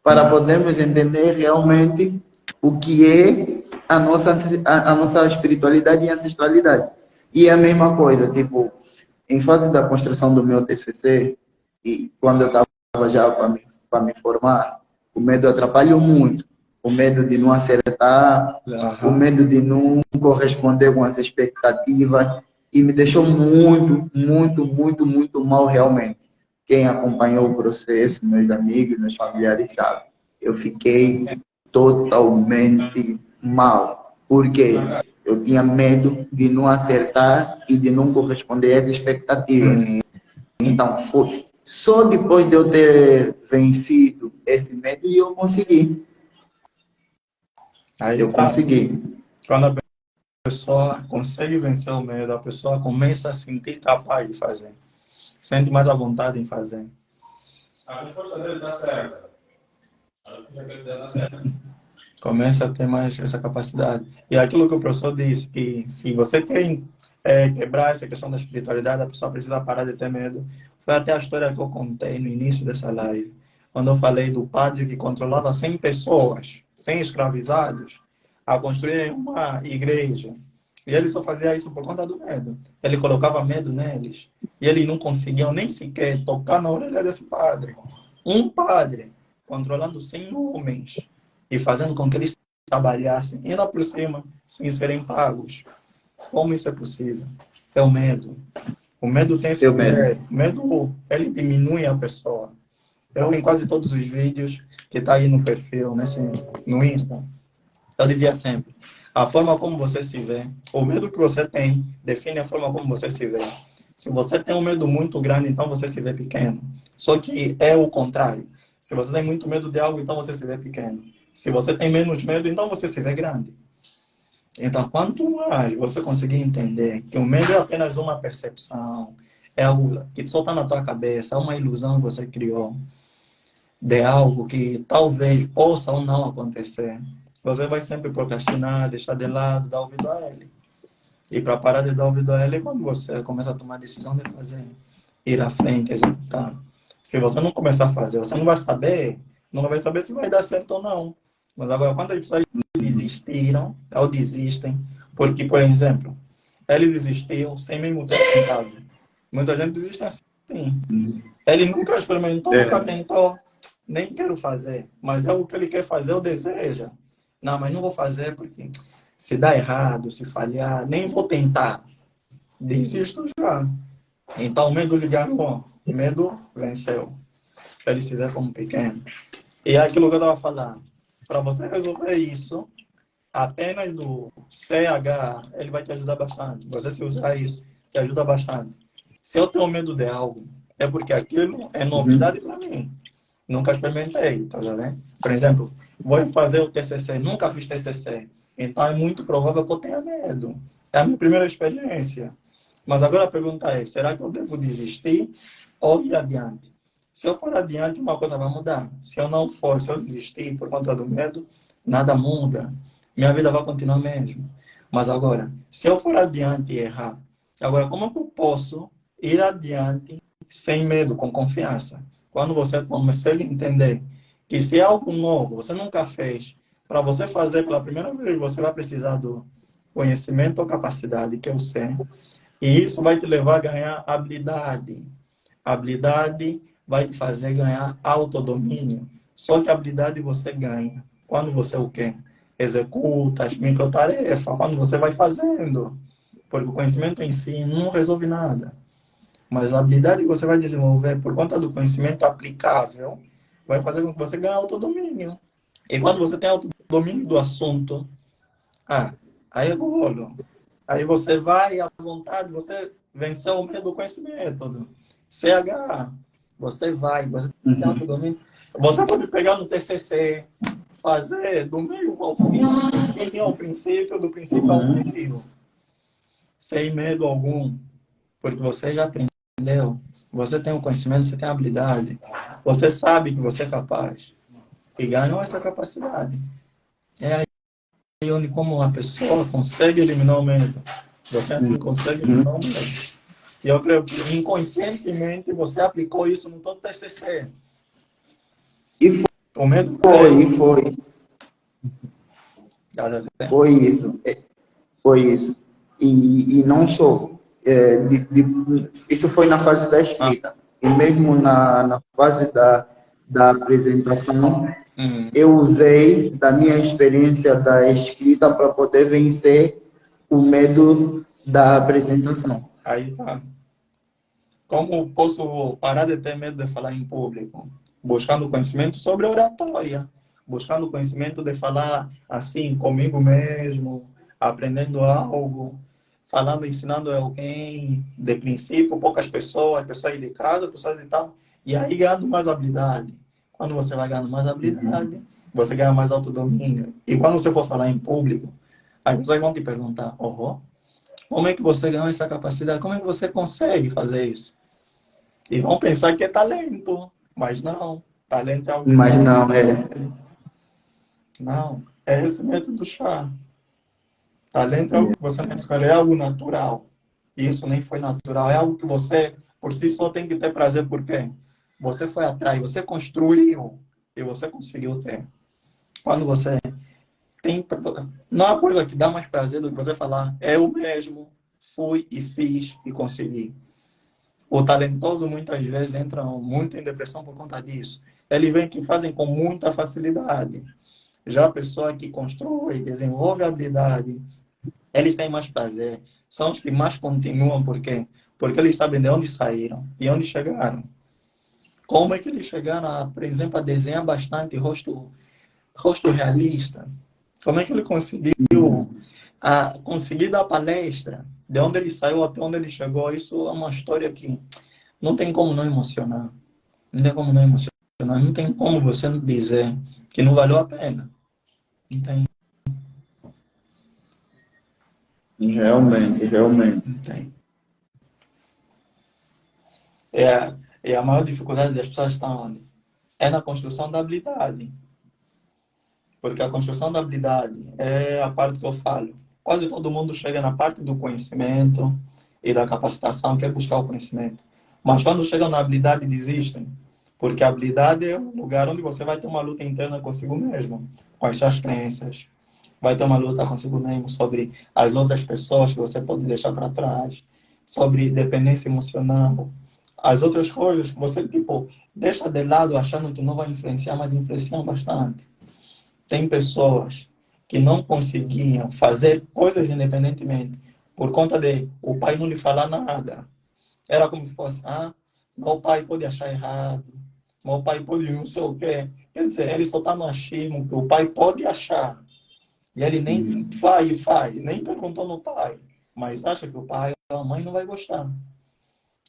para podermos entender realmente o que é a nossa espiritualidade e ancestralidade. E é a mesma coisa, tipo, em fase da construção do meu TCC, e quando eu estava já para me formar, o medo atrapalhou muito. O medo de não acertar, o medo de não corresponder com as expectativas, e me deixou muito mal realmente. Quem acompanhou o processo, meus amigos, meus familiares, sabe? Eu fiquei totalmente mal, porque eu tinha medo de não acertar e de não corresponder às expectativas. Então, foi só depois de eu ter vencido esse medo e eu consegui. Aí Eu consegui. Quando a pessoa consegue vencer o medo, a pessoa começa a sentir capaz de fazer. Sente mais à vontade em fazer. A resposta dele está certa. A resposta dele está certa. Começa a ter mais essa capacidade. E aquilo que o professor disse, que se você quer quebrar essa questão da espiritualidade, a pessoa precisa parar de ter medo. Foi até a história que eu contei no início dessa live, quando eu falei do padre que controlava 100 pessoas, 100 escravizados, a construir uma igreja. E ele só fazia isso por conta do medo. Ele colocava medo neles. E eles não conseguiam nem sequer tocar na orelha desse padre. Um padre controlando 100 homens e fazendo com que eles trabalhassem, ainda por cima, sem serem pagos. Como isso é possível? É o medo. O medo tem esse poder. O medo, ele diminui a pessoa. Eu, em quase todos os vídeos que está aí no perfil, no Insta, eu dizia sempre, a forma como você se vê, o medo que você tem, define a forma como você se vê. Se você tem um medo muito grande, então você se vê pequeno. Só que é o contrário. Se você tem muito medo de algo, então você se vê pequeno. Se você tem menos medo, então você se vê grande. Então, quanto mais você conseguir entender que o medo é apenas uma percepção, é algo que só está na tua cabeça, é uma ilusão que você criou de algo que talvez possa ou não acontecer, você vai sempre procrastinar, deixar de lado, dar ouvido a ele. E para parar de dar ouvido a ele é quando você começa a tomar a decisão de fazer, ir à frente, executar. Se você não começar a fazer, você não vai saber se vai dar certo ou não. Mas agora, quantas pessoas desistiram ou desistem? Porque, por exemplo, ele desistiu sem mesmo ter tentado. Muita gente desiste assim. Ele nunca experimentou, nunca tentou, nem quero fazer. Mas é o que ele quer fazer, ou deseja. Não, mas não vou fazer porque se dá errado, se falhar, nem vou tentar. Desisto já. Então, o medo lhe ganhou. O medo venceu. Ele se vê como pequeno. E é aquilo que eu estava falando. Para você resolver isso, apenas do CH, ele vai te ajudar bastante. Você se usar isso, te ajuda bastante. Se eu tenho medo de algo, é porque aquilo é novidade para mim. Nunca experimentei, tá vendo? Por exemplo, vou fazer o TCC, nunca fiz TCC. Então é muito provável que eu tenha medo. É a minha primeira experiência. Mas agora a pergunta é, será que eu devo desistir ou ir adiante? Se eu for adiante, uma coisa vai mudar. Se eu não for, se eu desistir por conta do medo, nada muda. Minha vida vai continuar mesmo. Mas agora, se eu for adiante e errar, agora como é que eu posso ir adiante sem medo, com confiança. Quando você começar a entender que se é algo novo, você nunca fez, para você fazer pela primeira vez, você vai precisar do conhecimento ou capacidade, que é o ser. E isso vai te levar a ganhar habilidade. Habilidade vai te fazer ganhar autodomínio. Só que a habilidade você ganha quando você o quê? Executa as microtarefas, quando você vai fazendo. Porque o conhecimento em si não resolve nada. Mas a habilidade que você vai desenvolver por conta do conhecimento aplicável vai fazer com que você ganhe autodomínio. E quando você tem autodomínio do assunto, aí é golo. Aí você vai à vontade, você venceu o medo do conhecimento. CH, você tem Uhum. autodomínio. Você pode pegar no TCC, fazer do meio ao fim, do fim ao princípio, do princípio ao meio, sem medo algum, porque você já aprendeu, você tem o conhecimento, você tem a habilidade, você sabe que você é capaz e ganhou essa capacidade. É aí onde como a pessoa consegue eliminar o medo. Você assim consegue eliminar o medo. E eu creio que inconscientemente você aplicou isso no todo TCC. E O medo foi, veio. foi, foi isso. Foi isso. E não só. Isso foi na fase da Ah, escrita. E mesmo na fase da apresentação, hum, eu usei da minha experiência da escrita para poder vencer o medo da apresentação. aí tá. Como posso parar de ter medo de falar em público? Buscando conhecimento sobre oratória, buscando conhecimento de falar assim comigo mesmo, aprendendo algo, falando, ensinando alguém, de princípio, poucas pessoas, pessoas de casa, pessoas e tal, e aí ganhando mais habilidade. Quando você vai ganhando mais habilidade, você ganha mais autodomínio. E quando você for falar em público, as pessoas vão te perguntar, como é que você ganhou essa capacidade? Como é que você consegue fazer isso? E vão pensar que é talento, mas não. Talento é algo que Mas não. não, Não, é esse método do chá. Talento é algo que você não escolhe, é algo natural. E isso nem foi natural, é algo que você, por si só, tem que ter prazer, porque você foi atrás, você construiu e você conseguiu ter. Quando você tem. Não há coisa que dá mais prazer do que você falar, eu mesmo fui e fiz e consegui. O talentoso muitas vezes entra muito em depressão por conta disso. Eles veem que fazem com muita facilidade. Já a pessoa que constrói, desenvolve a habilidade, eles têm mais prazer. São os que mais continuam, por quê? Porque eles sabem de onde saíram e onde chegaram. Como é que eles chegaram, por exemplo, a desenhar bastante rosto realista? Como é que ele conseguiu conseguir dar palestra? De onde ele saiu até onde ele chegou? Isso é uma história que não tem como não emocionar. Não tem como não emocionar. Não tem como você não dizer que não valeu a pena. Não tem. realmente, realmente. Não tem. E a maior dificuldade das pessoas está onde? É na construção da habilidade. Porque a construção da habilidade é a parte que eu falo. Quase todo mundo chega na parte do conhecimento e da capacitação, quer buscar o conhecimento. Mas quando chegam na habilidade, desistem. Porque a habilidade é um lugar onde você vai ter uma luta interna consigo mesmo, com as suas crenças. Vai ter uma luta consigo mesmo sobre as outras pessoas que você pode deixar para trás, sobre dependência emocional, as outras coisas que você, tipo, deixa de lado achando que não vai influenciar, mas influenciam bastante. Tem pessoas que não conseguiam fazer coisas independentemente por conta de o pai não lhe falar nada. Era como se fosse, meu pai pode achar errado, meu pai pode não sei o quê. Quer dizer, ele só está no achismo que o pai pode achar. E ele nem faz, nem perguntou no pai. Mas acha que o pai ou a mãe não vai gostar.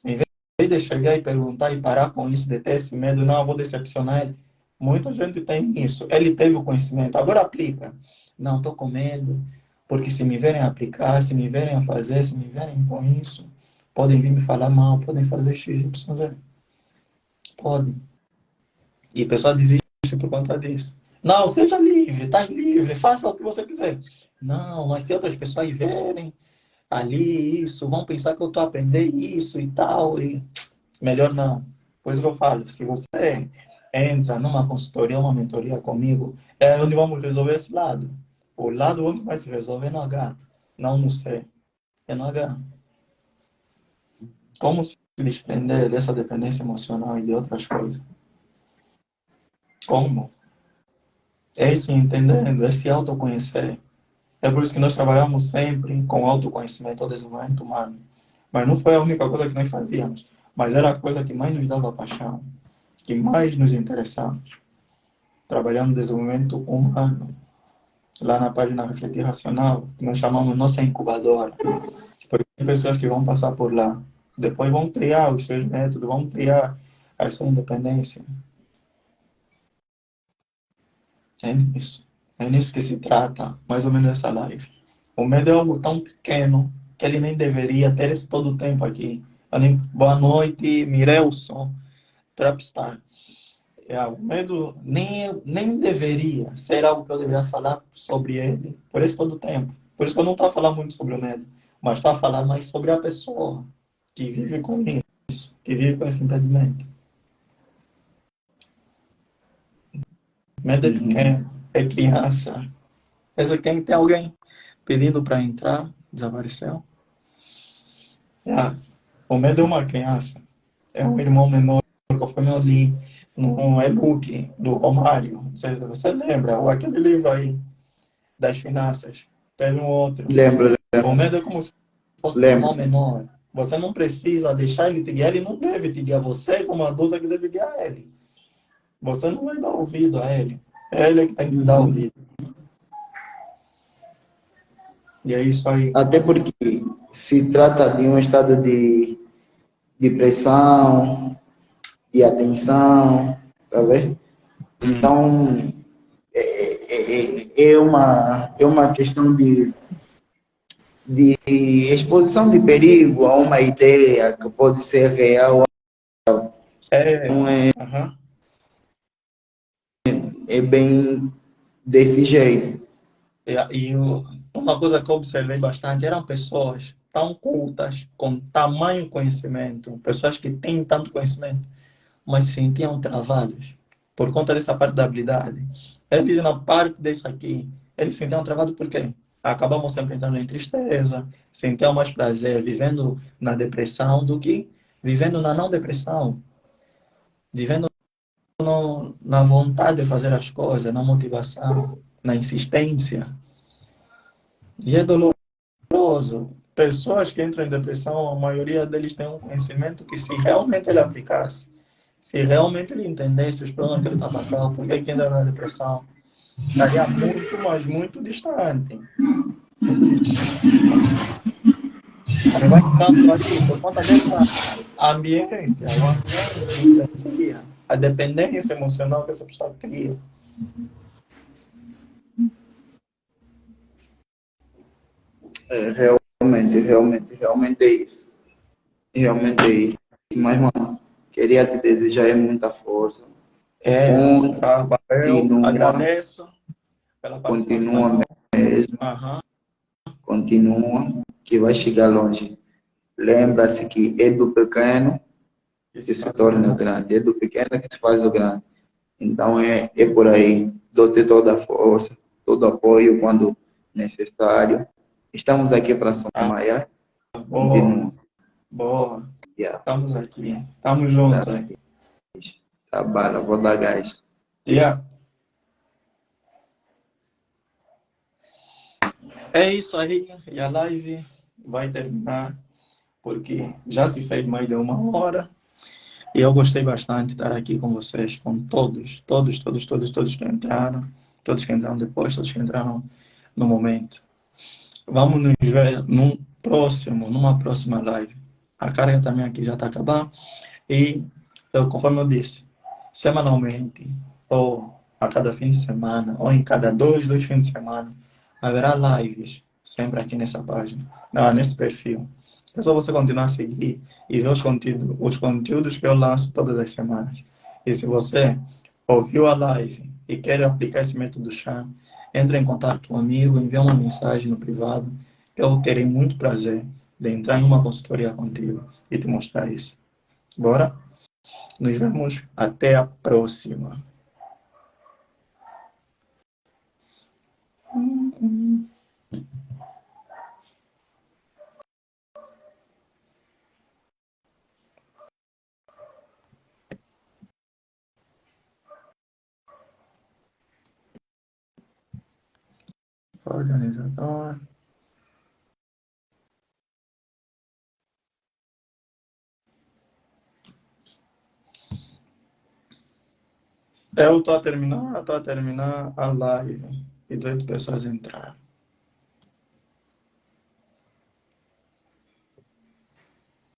Em vez de chegar e perguntar e parar com isso, de ter esse medo, não, eu vou decepcionar ele. Muita gente tem isso. Ele teve o conhecimento, agora aplica. Não, estou com medo, porque se me verem aplicar, se me verem a fazer, se me verem com isso, podem vir me falar mal, podem fazer x, y, z. Podem. E a pessoa desiste por conta disso. Não, seja livre, está livre, faça o que você quiser. Não, mas se outras pessoas verem, ali isso, vão pensar que eu estou aprendendo isso e tal, e melhor não. Por isso que eu falo, se você entra numa consultoria, uma mentoria comigo, é onde vamos resolver esse lado. O lado onde vai se resolver é no H, não no C, é no H. Como se desprender dessa dependência emocional e de outras coisas? Como? É se entendendo, é se autoconhecer. É por isso que nós trabalhamos sempre com autoconhecimento, desenvolvimento humano. Mas não foi a única coisa que nós fazíamos. Mas era a coisa que mais nos dava paixão, que mais nos interessamos. Trabalhando desenvolvimento humano. Lá na página Refletir Racional, que nós chamamos nossa incubadora. Porque tem pessoas que vão passar por lá. Depois vão criar os seus métodos, vão criar a sua independência. É nisso. É nisso que se trata, mais ou menos, essa live. O medo é algo tão pequeno que ele nem deveria ter esse todo o tempo aqui. Boa noite, Mirelson, Trapstar. O medo nem deveria ser algo que eu deveria falar sobre ele por esse todo o tempo. Por isso que eu não estou a falar muito sobre o medo, mas estou a falar mais sobre a pessoa que vive com isso, que vive com esse impedimento. Medo é pequeno, é criança. Essa quem tem alguém pedindo para entrar, desapareceu. O medo é uma criança, é um irmão menor, conforme eu li no e-book do Romário. Você lembra? Ou aquele livro aí das finanças. Teve um outro. Lembro. O medo é como se fosse um irmão menor. Você não precisa deixar ele te guiar, ele não deve te guiar. Você, como adulto, é que deve guiar ele. Você não vai dar ouvido a ele. É ele que tem que dar ouvido. E é isso aí. Até porque se trata de um estado de pressão, de atenção, tá vendo? Então, é uma questão de exposição de perigo a uma ideia que pode ser real. É bem desse jeito. E uma coisa que eu observei bastante eram pessoas tão cultas, com tamanho conhecimento, pessoas que têm tanto conhecimento, mas se sentiam travados por conta dessa parte da habilidade. Eles, na parte disso aqui, eles se sentiam travados por quê? Acabamos sempre entrando em tristeza, sentiam mais prazer vivendo na depressão do que vivendo na não depressão, vivendo na vontade de fazer as coisas, na motivação, na insistência. E é doloroso. Pessoas que entram em depressão, a maioria deles tem um conhecimento que, se realmente ele aplicasse, se realmente ele entendesse os problemas que ele está passando, por que ele entra na depressão, estaria muito, mas muito distante. Ele vai entrando aqui por conta dessa ambiência, o ambiente influencia, a dependência emocional que essa pessoa cria. Realmente é isso. Realmente é isso. Mas, mano, queria te desejar muita força. Valeu, agradeço pela participação. Continua mesmo. Continua, que vai chegar longe. Lembra-se que é do pequeno que se torna grande. É do pequeno que se faz o grande. Então, é por aí. Dou-te toda a força, todo o apoio quando necessário. Estamos aqui para somar. Boa. Estamos aqui. Estamos juntos. Tá bala, vou dar gás. É isso aí. E a live vai terminar, porque já se fez mais de 1 hora. E eu gostei bastante de estar aqui com vocês, com todos que entraram. Todos que entraram depois, todos que entraram no momento. Vamos nos ver numa próxima live. A carga também aqui já está acabando. E, conforme eu disse, semanalmente, ou a cada fim de semana, ou em cada dois fins de semana, haverá lives sempre aqui nessa página, nesse perfil. É só você continuar a seguir e ver os conteúdos que eu lanço todas as semanas. E se você ouviu a live e quer aplicar esse método chá, entre em contato comigo, envia uma mensagem no privado, eu terei muito prazer de entrar em uma consultoria contigo e te mostrar isso. Bora? Nos vemos até a próxima. Organizador. Eu estou a terminar a live e 18 pessoas entraram.